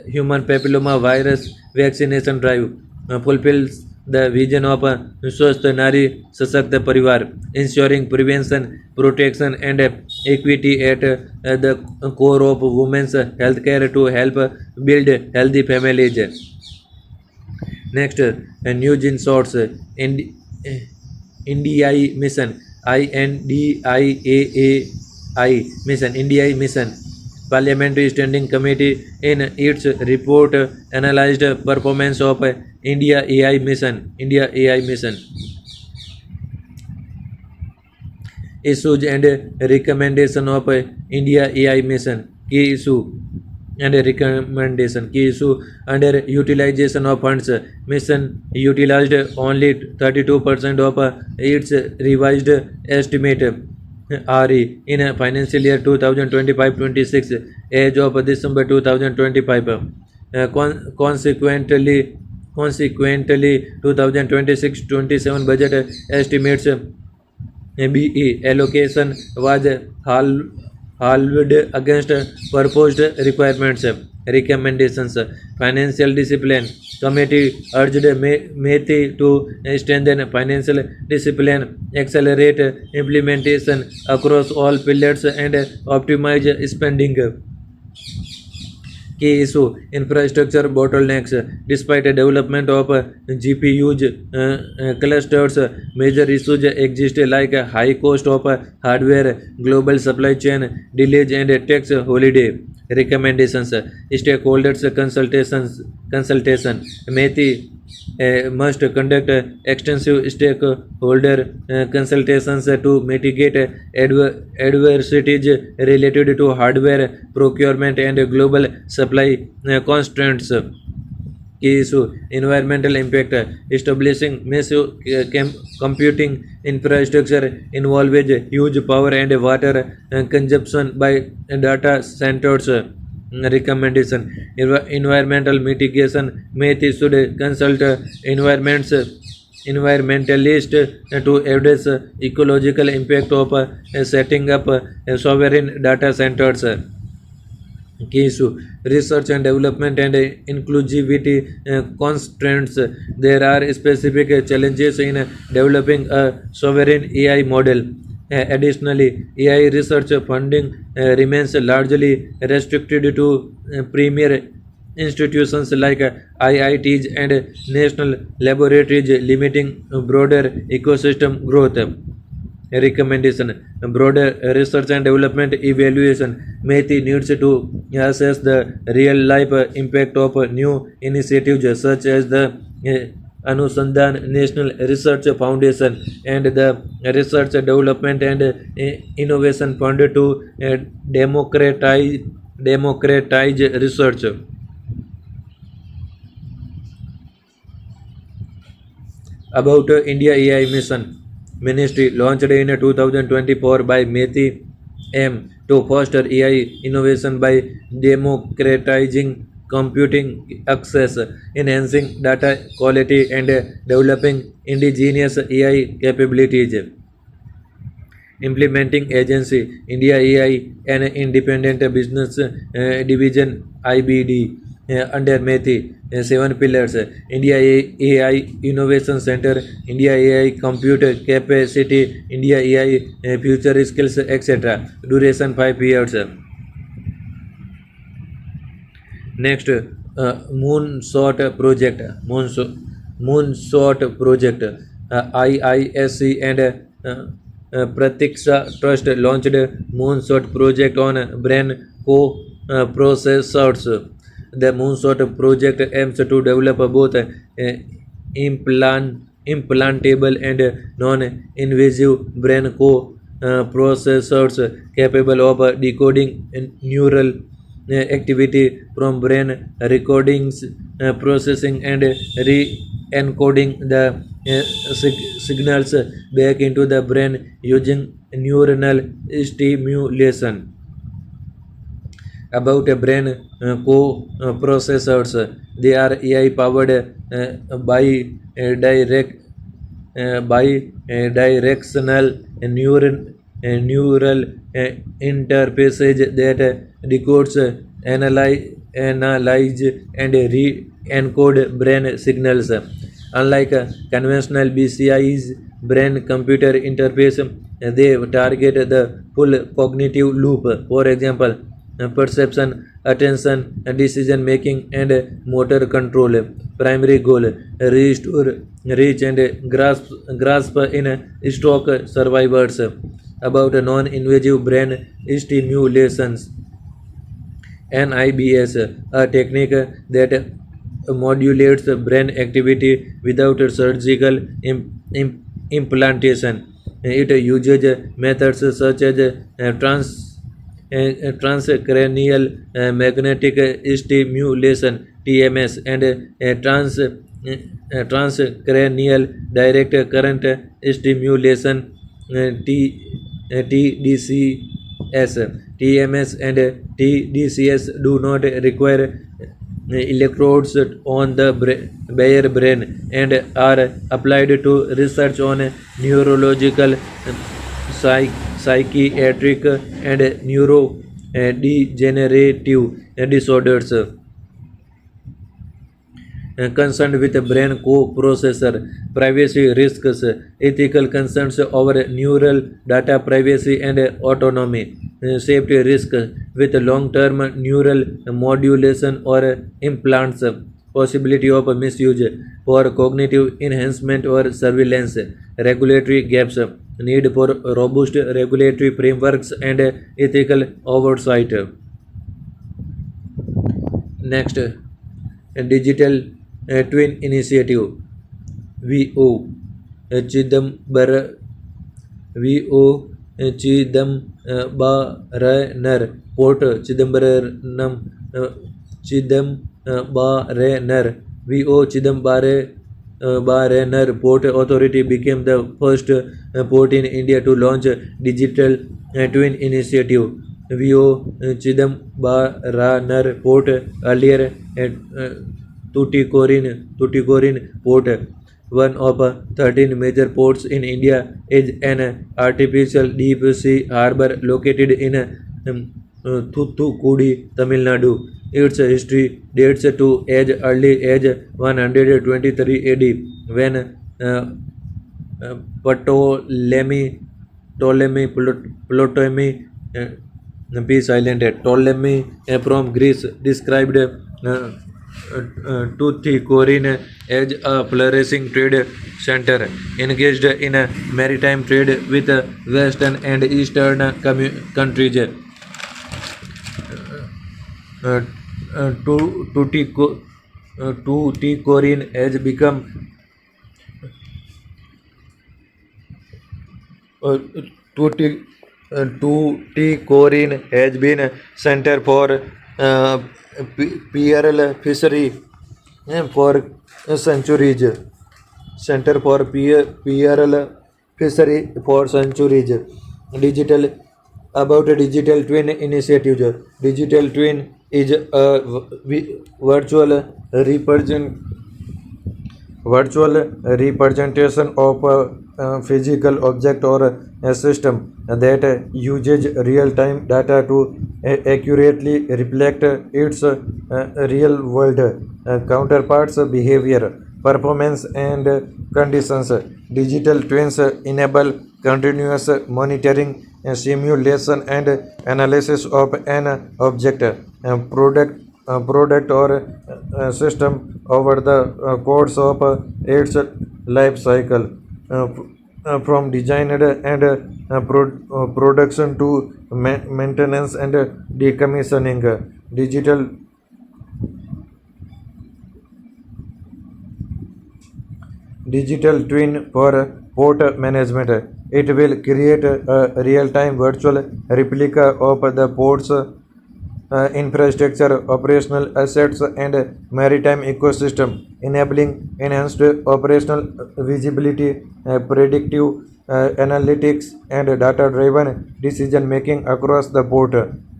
human papilloma virus vaccination drive, fulfills the vision of Swasth Nari Sasakt Parivar, ensuring prevention, protection, and equity at the core of women's healthcare to help build healthy families. Next, news in shorts. NDI mission, INDIAAI mission, NDI mission. Parliamentary Standing Committee in its report analyzed performance of India AI mission. Issues and recommendation of India AI mission. Key issue and recommendation. Key issue: under utilization of funds. Mission utilized only 32% of its revised estimate RE in financial year 2025-26 as of December 2025. Consequently, 2026-27 budget estimates BE allocation was halved against proposed requirements. Recommendations: Financial Discipline Committee urged METI to strengthen financial discipline, accelerate implementation across all pillars, and optimize spending. Key issue: infrastructure bottlenecks. Despite the development of GPUs clusters, major issues exist like high cost of hardware, global supply chain delays, and tax holiday. Recommendations: stakeholders consultation. METI must conduct extensive stakeholder consultations to mitigate adversities related to hardware procurement and global supply constraints. Key issue: environmental impact. Establishing massive computing infrastructure involves huge power and water consumption by data centers. Recommendation: environmental mitigation. METI should consult environmentalists to address ecological impact of setting up sovereign data centers. Key issue: research and development and inclusivity constraints. There are specific challenges in developing a sovereign AI model. Additionally, AI research funding remains largely restricted to premier institutions like IITs and national laboratories, limiting broader ecosystem growth. Recommendation: broader research and development evaluation. METI needs to assess the real life impact of new initiatives such as the Anusandhan National Research Foundation and the Research Development and Innovation Fund to democratize research. About India AI mission. Ministry launched in 2024 by METI aim to foster AI innovation by democratizing computing access, enhancing data quality, and developing indigenous AI capabilities. Implementing agency: India AI, an independent business division (IBD) under METI. 7 pillars: India AI Innovation Center, India AI Compute Capacity, India AI Future Skills, etc. Duration 5 years. Next, Moonshot Project. Moonshot Project. IISC and Pratiksha Trust launched Moonshot Project on brain co-processors. The Moonshot Project aims to develop both implantable and non-invasive brain co-processors capable of decoding neural activity from brain recordings, processing and re-encoding the signals back into the brain using neuronal stimulation. About brain co-processors, they are AI powered by direct bi-directional neural interfaces that decodes, analyze and re-encode brain signals. Unlike conventional BCI's brain-computer interface, they target the full cognitive loop. For example, perception, attention, decision making, and motor control. Primary goal: restore, reach, and grasp in stroke survivors. About non-invasive brain stimulations. NIBS, a technique that modulates brain activity without surgical implantation. It uses methods such as transcranial magnetic stimulation (TMS) and transcranial direct current stimulation TDCS. TMS and TDCS do not require electrodes on the bare brain and are applied to research on neurological, psychiatric, and neurodegenerative disorders concerned with brain co-processor, privacy risks, ethical concerns over neural data privacy and autonomy, safety risks with long-term neural modulation or implants, possibility of misuse for cognitive enhancement or surveillance, regulatory gaps, need for robust regulatory frameworks and ethical oversight. Next, Digital Twin Initiative VO Chidambar VO Chidambarer Port Chidambarer VO Chidambarer Port Authority became the first port in India to launch Digital Twin Initiative. VO Chidambarer Port, earlier Tuticorin Port, one of 13 major ports in India, is an artificial deep sea harbour located in Thoothukudi, Tamil Nadu. Its history dates to as early as 123 AD, when Ptolemy Ptolemy from Greece described Tuticorin as a flourishing trade center engaged in maritime trade with western and eastern countries. Tuticorin has become Tuticorin has been a center for pearl fishery for centuries. Center for pearl fishery for centuries. Digital About a digital twin initiative. Digital twin is a virtual representation of a physical object or a system that uses real-time data to accurately reflect its real-world counterparts' behavior, performance, and conditions. Digital twins enable continuous monitoring, simulation, and analysis of an object, product or system over the course of its life cycle, from design and production to maintenance and decommissioning. Digital twin for port management. It will create a real-time virtual replica of the port's infrastructure, operational assets, and maritime ecosystem, enabling enhanced operational visibility, predictive analytics, and data-driven decision-making across the port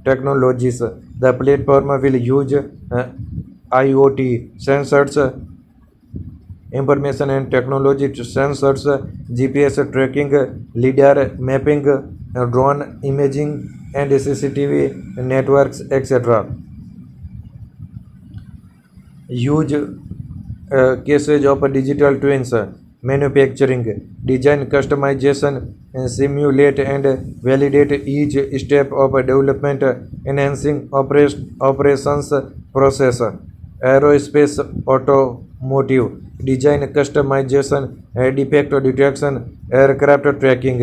technologies. The platform will use IoT sensors, information and technology, sensors, GPS tracking, LiDAR mapping, drone imaging, and CCTV networks, etc. Huge cases of digital twins, manufacturing, design, customization, simulate and validate each step of development, enhancing operations process. Aerospace, automotive, design, customization, defect detection, aircraft tracking,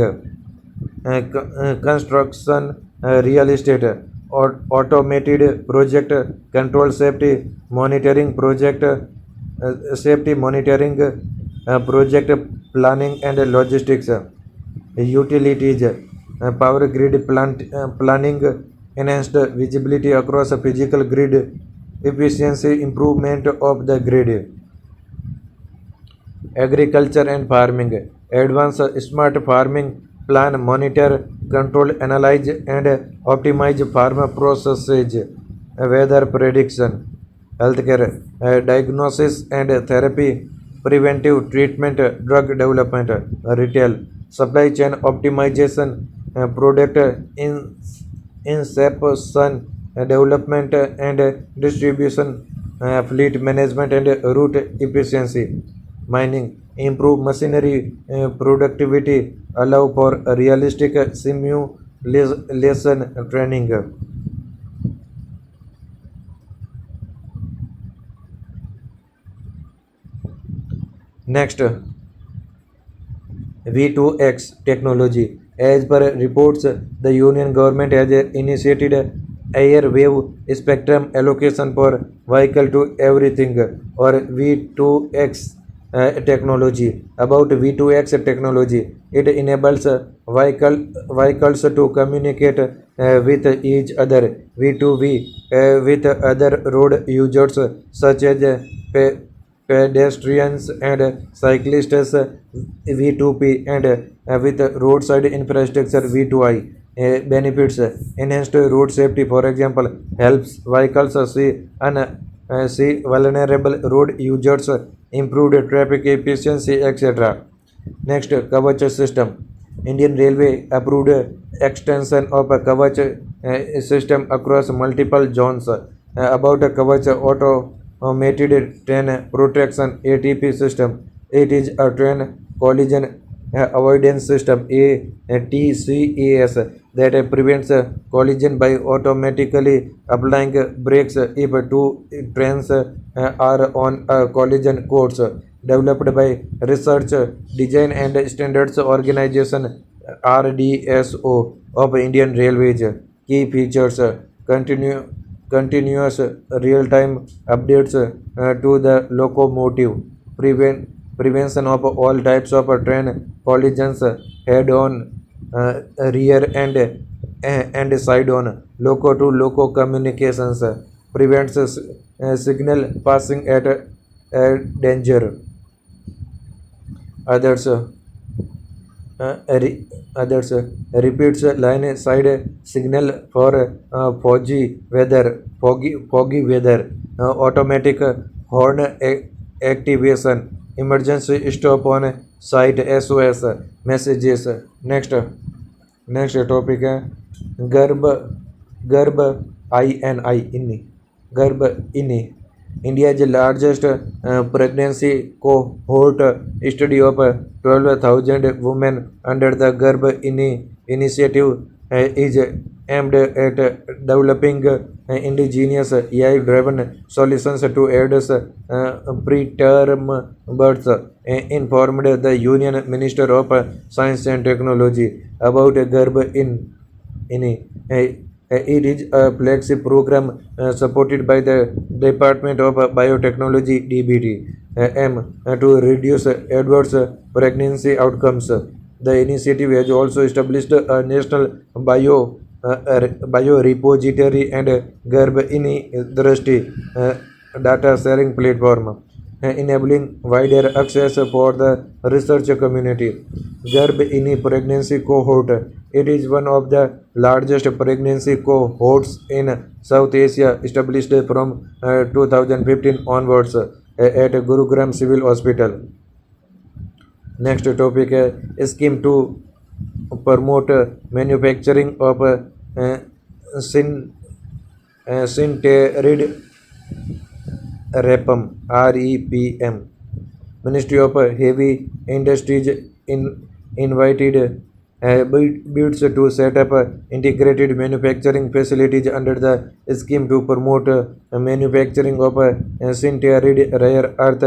construction, real estate, automated project control, safety monitoring, project planning and logistics, utilities, power grid planning, enhanced visibility across a physical grid, efficiency improvement of the grid. Agriculture and farming, advanced smart farming, plan, monitor, control, analyze and optimize farm processes, weather prediction, healthcare, diagnosis and therapy, preventive treatment, drug development, retail, supply chain optimization, product inception, development and distribution, fleet management and route efficiency, mining, improve machinery productivity, allow for realistic simulation training. Next, V2X technology. As per reports, the Union government has initiated air wave spectrum allocation for vehicle to everything or V2X technology. About V2X technology, it enables vehicles to communicate with each other V2V with other road users such as pedestrians and cyclists V2P and with roadside infrastructure V2I. Benefits, enhanced road safety, for example, helps vehicles see vulnerable road users, improved traffic efficiency, etc. Next, Kavach system. Indian Railway approved extension of a Kavach system across multiple zones. About a Kavach automated train protection ATP system. It is a train collision avoidance system TCAS that prevents collision by automatically applying brakes if two trains are on a collision course. Developed by Research, Design and Standards Organization RDSO of Indian Railways. Key features, continuous real-time updates to the locomotive, prevention of all types of train collisions, head-on, rear and side-on, loco-to-loco communications, prevents signal passing at danger. Others others repeats line side signal for foggy weather, automatic horn activation, emergency stop on site SOS messages. Next topic है गर्भ गर्भ INI गर्भ INI. India is the largest pregnancy cohort study of 12,000 women under the Garbh initiative is aimed at developing indigenous AI-driven solutions to address preterm births, informed the Union Minister of Science and Technology about Garbh INI. It is a flagship program supported by the Department of Biotechnology (DBT) to reduce adverse pregnancy outcomes. The initiative has also established a national biorepository and Garbhini Drashti data sharing platform, enabling wider access for the research community. Garbhini pregnancy cohort. It is one of the largest pregnancy cohorts in South Asia, established from 2015 onwards. at Gurugram Civil Hospital. Next topic scheme to promote manufacturing of syntherid REPM. Ministry of Heavy Industries invited bids to set up integrated manufacturing facilities under the scheme to promote manufacturing of syntherid rare earth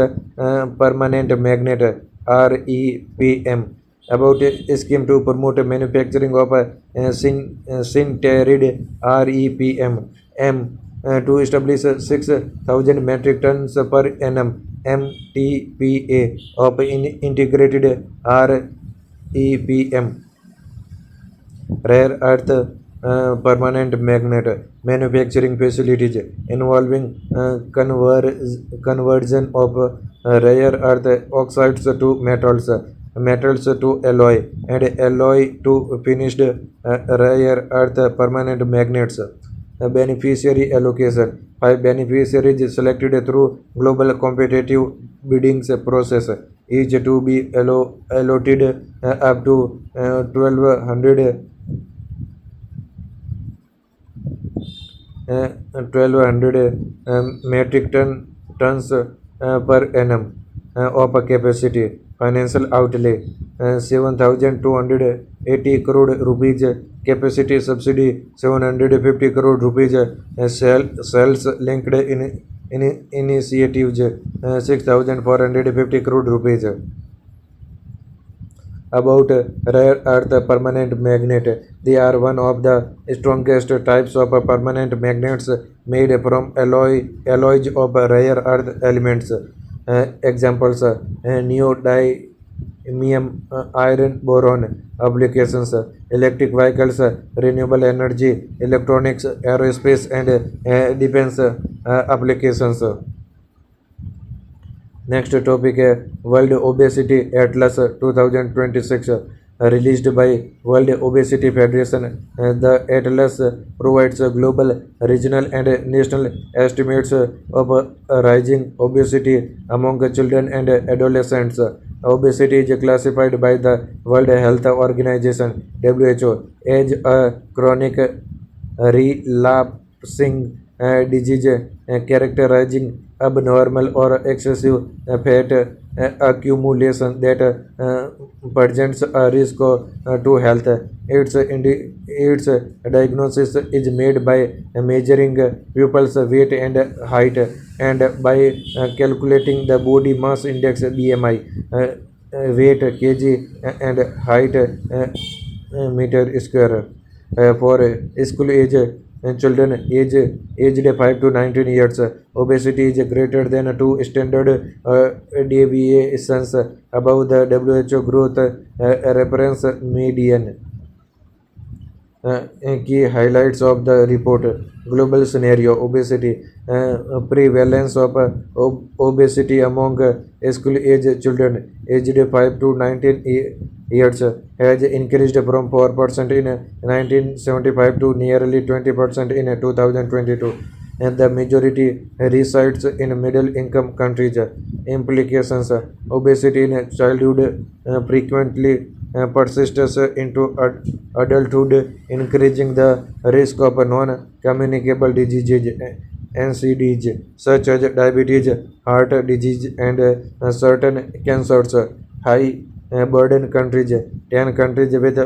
permanent magnet REPM. About a scheme to promote manufacturing of syntherid REPM. To establish 6,000 metric tons per annum MTPA of integrated REPM rare earth permanent magnet manufacturing facilities involving conversion of rare earth oxides to metals, metals to alloy, and alloy to finished rare earth permanent magnets. Beneficiary allocation. 5 beneficiaries selected through global competitive biddings process, each to be allotted up to 1200 metric tons per annum of capacity. Financial outlay 7,280 crore rupees. Capacity subsidy 750 crore rupees. Sales linked in initiatives 6,450 crore rupees. About rare earth permanent magnet. They are one of the strongest types of permanent magnets made from alloys of rare earth elements. Examples neodymium iron boron applications, electric vehicles, renewable energy, electronics, aerospace, and defense applications. Next topic World Obesity Atlas 2026 released by World Obesity Federation. The Atlas provides global, regional, and national estimates of rising obesity among children and adolescents. Obesity is classified by the World Health Organization (WHO) as a chronic relapsing disease characterizing abnormal or excessive fat accumulation that presents a risk to health. Its diagnosis is made by measuring pupils' weight and height and by calculating the body mass index (BMI), weight kg, and height meter square. For school age children aged 5 to 19 years, obesity is greater than 2 standard deviations above the WHO growth reference median. Key highlights of the report. Global scenario: obesity. Prevalence of obesity among school age children aged 5 to 19 years has increased from 4% in 1975 to nearly 20% in 2022, and the majority resides in middle income countries. Implications: obesity in childhood frequently persists into adulthood, increasing the risk of non-communicable diseases (NCDs) such as diabetes, heart disease, and certain cancers. High burden countries. 10 countries with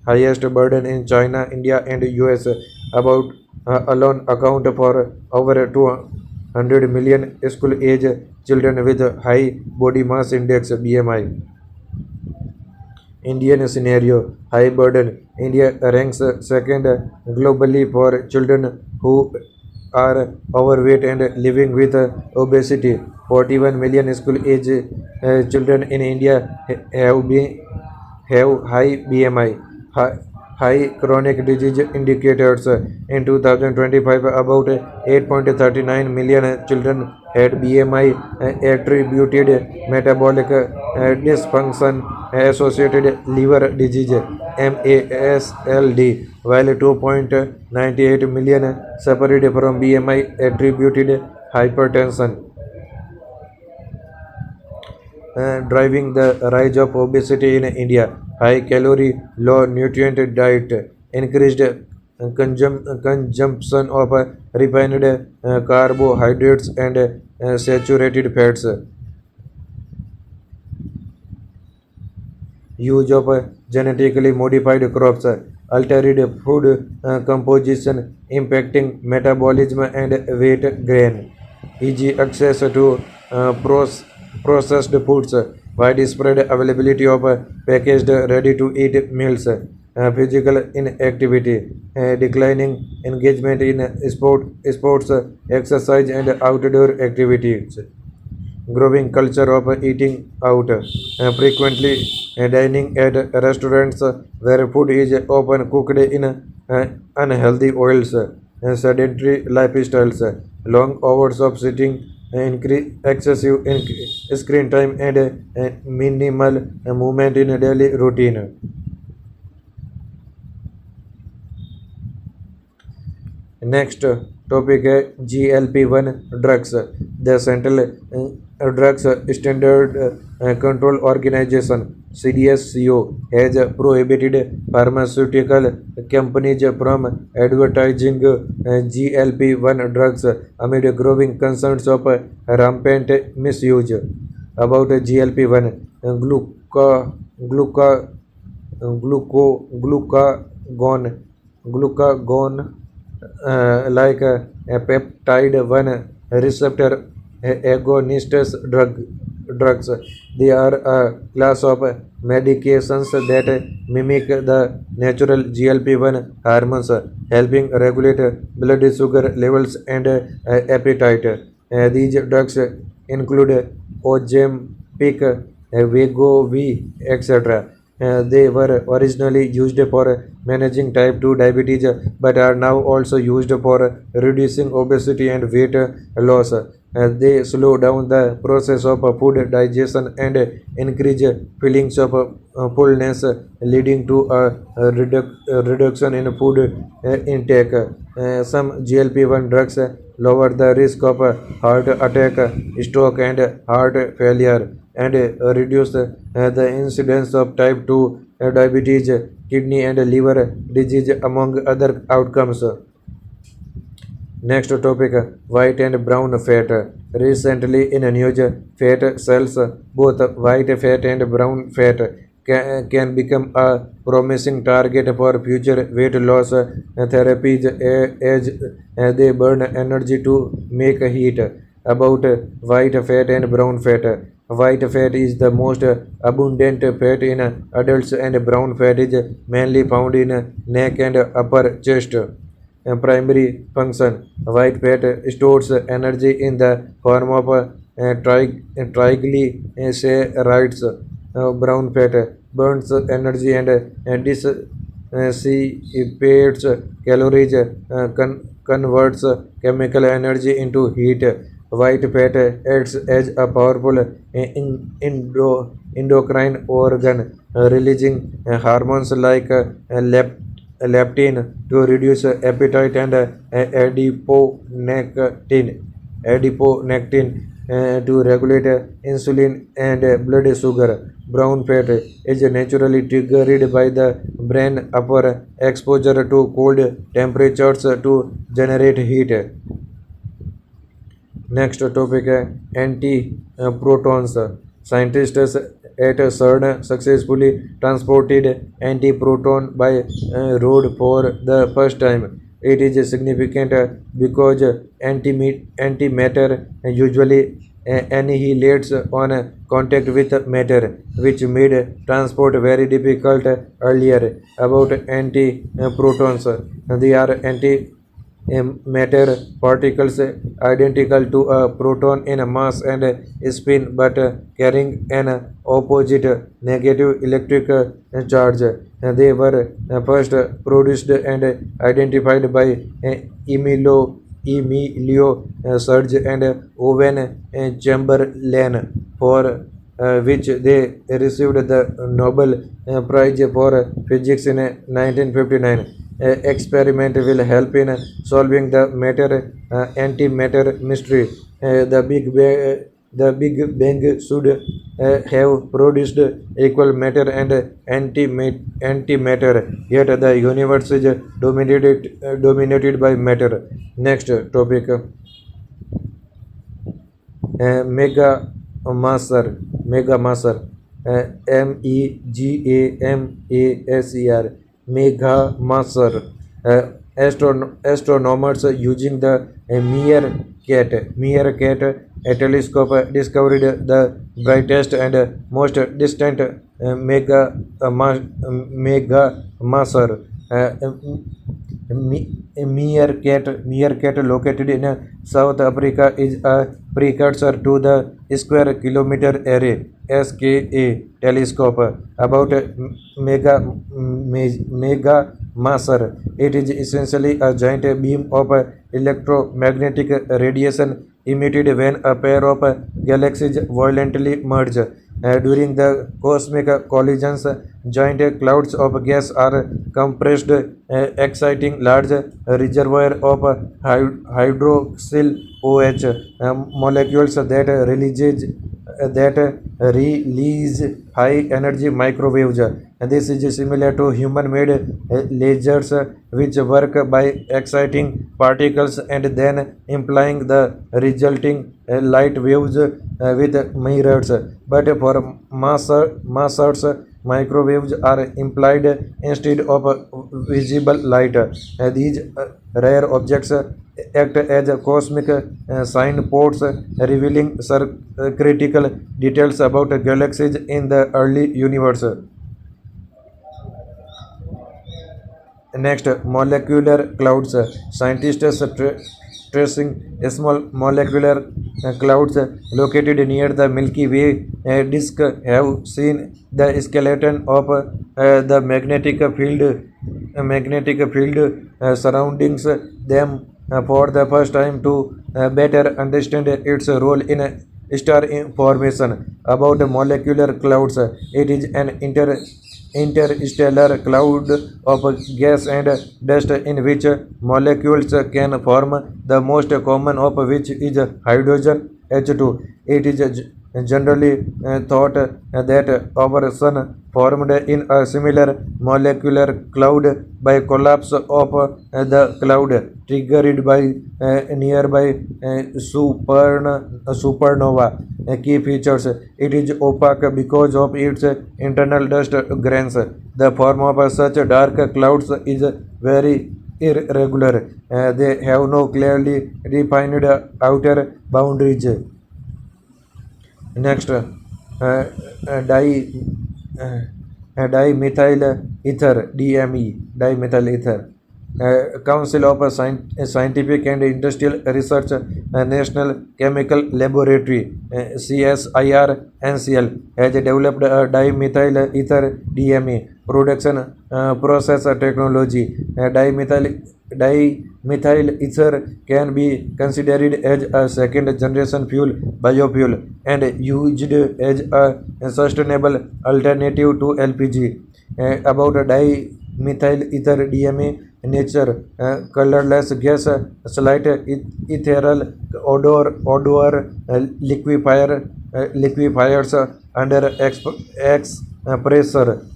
highest burden in China, India, and US about alone account for over 200 million school-age children with high body mass index (BMI). Indian scenario: high burden. India ranks second globally for children who are overweight and living with obesity. 41 million school-age children in India have high BMI. High chronic disease indicators. In 2025, about 8.39 million children had BMI attributed metabolic dysfunction associated liver disease MASLD, while 2.98 million suffered from BMI attributed hypertension. driving the rise of obesity in India. High calorie, low nutrient diet, increased consumption of refined carbohydrates and saturated fats. Use of genetically modified crops, altered food composition impacting metabolism and weight gain, e.g. access to processed foods, widespread availability of packaged ready-to-eat meals, physical inactivity, declining engagement in sports, exercise and outdoor activities, growing culture of eating out, frequently dining at restaurants where food is often cooked in unhealthy oils, sedentary lifestyles, long hours of sitting, excessive screen time, and minimal movement in daily routine. Next topic है GLP-1 drugs. The Central Drugs Standard Control Organization (CDSCO) has prohibited pharmaceutical companies from advertising GLP-1 drugs amid growing concerns of rampant misuse. About GLP-1, gluca, glucagon, glucagon like a peptide 1 receptor agonists drugs. They are a class of medications that mimic the natural GLP-1 hormones, helping regulate blood sugar levels and appetite. These drugs include Ozempic, Wegovy, etc. They were originally used for managing type 2 diabetes but are now also used for reducing obesity and weight loss. They slow down the process of food digestion and increase feelings of fullness, leading to a reduction in food intake. Some GLP-1 drugs lower the risk of heart attack, stroke, and heart failure, and reduce the incidence of type 2 diabetes, kidney and liver disease, among other outcomes. Next topic, white and brown fat. Recently in news, fat cells, both white fat and brown fat, can become a promising target for future weight loss therapies as they burn energy to make heat. About white fat and brown fat. White fat is the most abundant fat in adults, and brown fat is mainly found in neck and upper chest. Primary function. White fat stores energy in the form of triglycerides. Brown fat burns energy and dissipates calories, converts chemical energy into heat. White fat acts as a powerful endocrine organ, releasing hormones like leptin to reduce appetite and adiponectin to regulate insulin and blood sugar. Brown fat is naturally triggered by the brain upper exposure to cold temperatures to generate heat. Next topic है anti-protons. Scientists at CERN successfully transported antiproton by road for the first time. It is significant because antimatter usually annihilates on contact with matter, which made transport very difficult earlier. About antiprotons, they are matter particles identical to a proton in mass and spin but carrying an opposite negative electric charge. They were first produced and identified by Emilio Surge and Owen Chamberlain, for which they received the Nobel Prize for Physics in 1959. Experiment will help in solving the matter antimatter mystery. The The Big Bang should have produced equal matter and antimatter, yet the universe is dominated by matter. Next topic. Mega Maser, Megamasser, Mega Maser, astronomers using the Meerkat telescope discovered the brightest and most distant Mega Maser. Meerkat located in South Africa is a precursor to the Square Kilometre Array (SKA) telescope. About Mega Maser, it is essentially a giant beam of electromagnetic radiation emitted when a pair of galaxies violently merge. During the cosmic collisions, giant clouds of gas are compressed, exciting large reservoir of hydroxyl OH molecules that release high energy microwaves. This is similar to human made lasers, which work by exciting particles and then implying the resulting light waves with mirrors. But for masers, microwaves are implied instead of visible light. These rare objects act as cosmic signposts, revealing critical details about galaxies in the early universe. Next, molecular clouds. Scientists tracing small molecular clouds located near the Milky Way disk have seen the skeleton of the magnetic field surroundings them for the first time to better understand its role in star formation. About molecular clouds, it is an interstellar cloud of gas and dust in which molecules can form, the most common of which is hydrogen H2. It is generally thought that our sun formed in a similar molecular cloud by collapse of the cloud triggered by nearby supernova. Key features: it is opaque because of its internal dust grains. The form of such dark clouds is very irregular. They have no clearly defined outer boundaries. Next, di uh, dimethyl ether dimethyl ether. Council of Scientific and Industrial Research, National Chemical Laboratory CSIR NCL has developed a dimethyl ether DME production process technology. Dimethyl ether can be considered as a second generation biofuel and used as a sustainable alternative to LPG. About dimethyl ether DME nature: colorless gas, slight ethereal odor, liquefiers under pressure,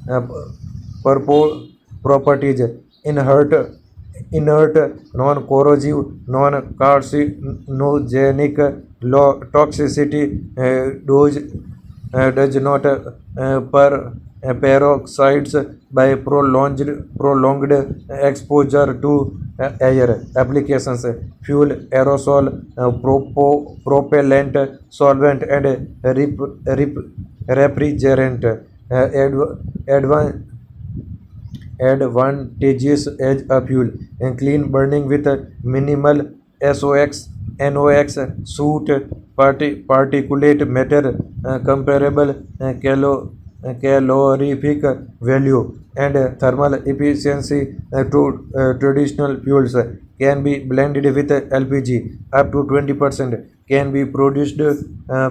properties: inert, non-corrosive, non-carcinogenic, low toxicity, does not peroxides by prolonged exposure to air. Applications: fuel, aerosol, propellant, solvent, and refrigerant. Advanced advantages as a fuel: and clean burning with minimal NOx, soot, particulate matter, comparable calorific value, and thermal efficiency to traditional fuels. Can be blended with LPG up to 20%. Can be produced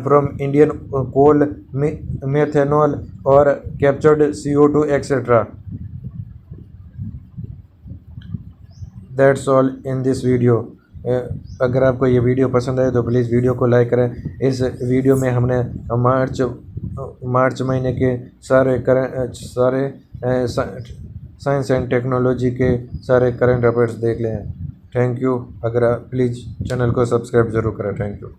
from Indian coal, methanol, or captured CO2, etc. That's all in this video. अगर आपको ये video पसंद आए तो please video को like करें। इस video में हमने मार्च महीने के सारे साइंस एंड टेक्नोलॉजी के सारे करंट अफेयर्स देख लें। Thank you. अगर आप प्लीज़ चैनल को सब्सक्राइब ज़रूर करें। Thank you.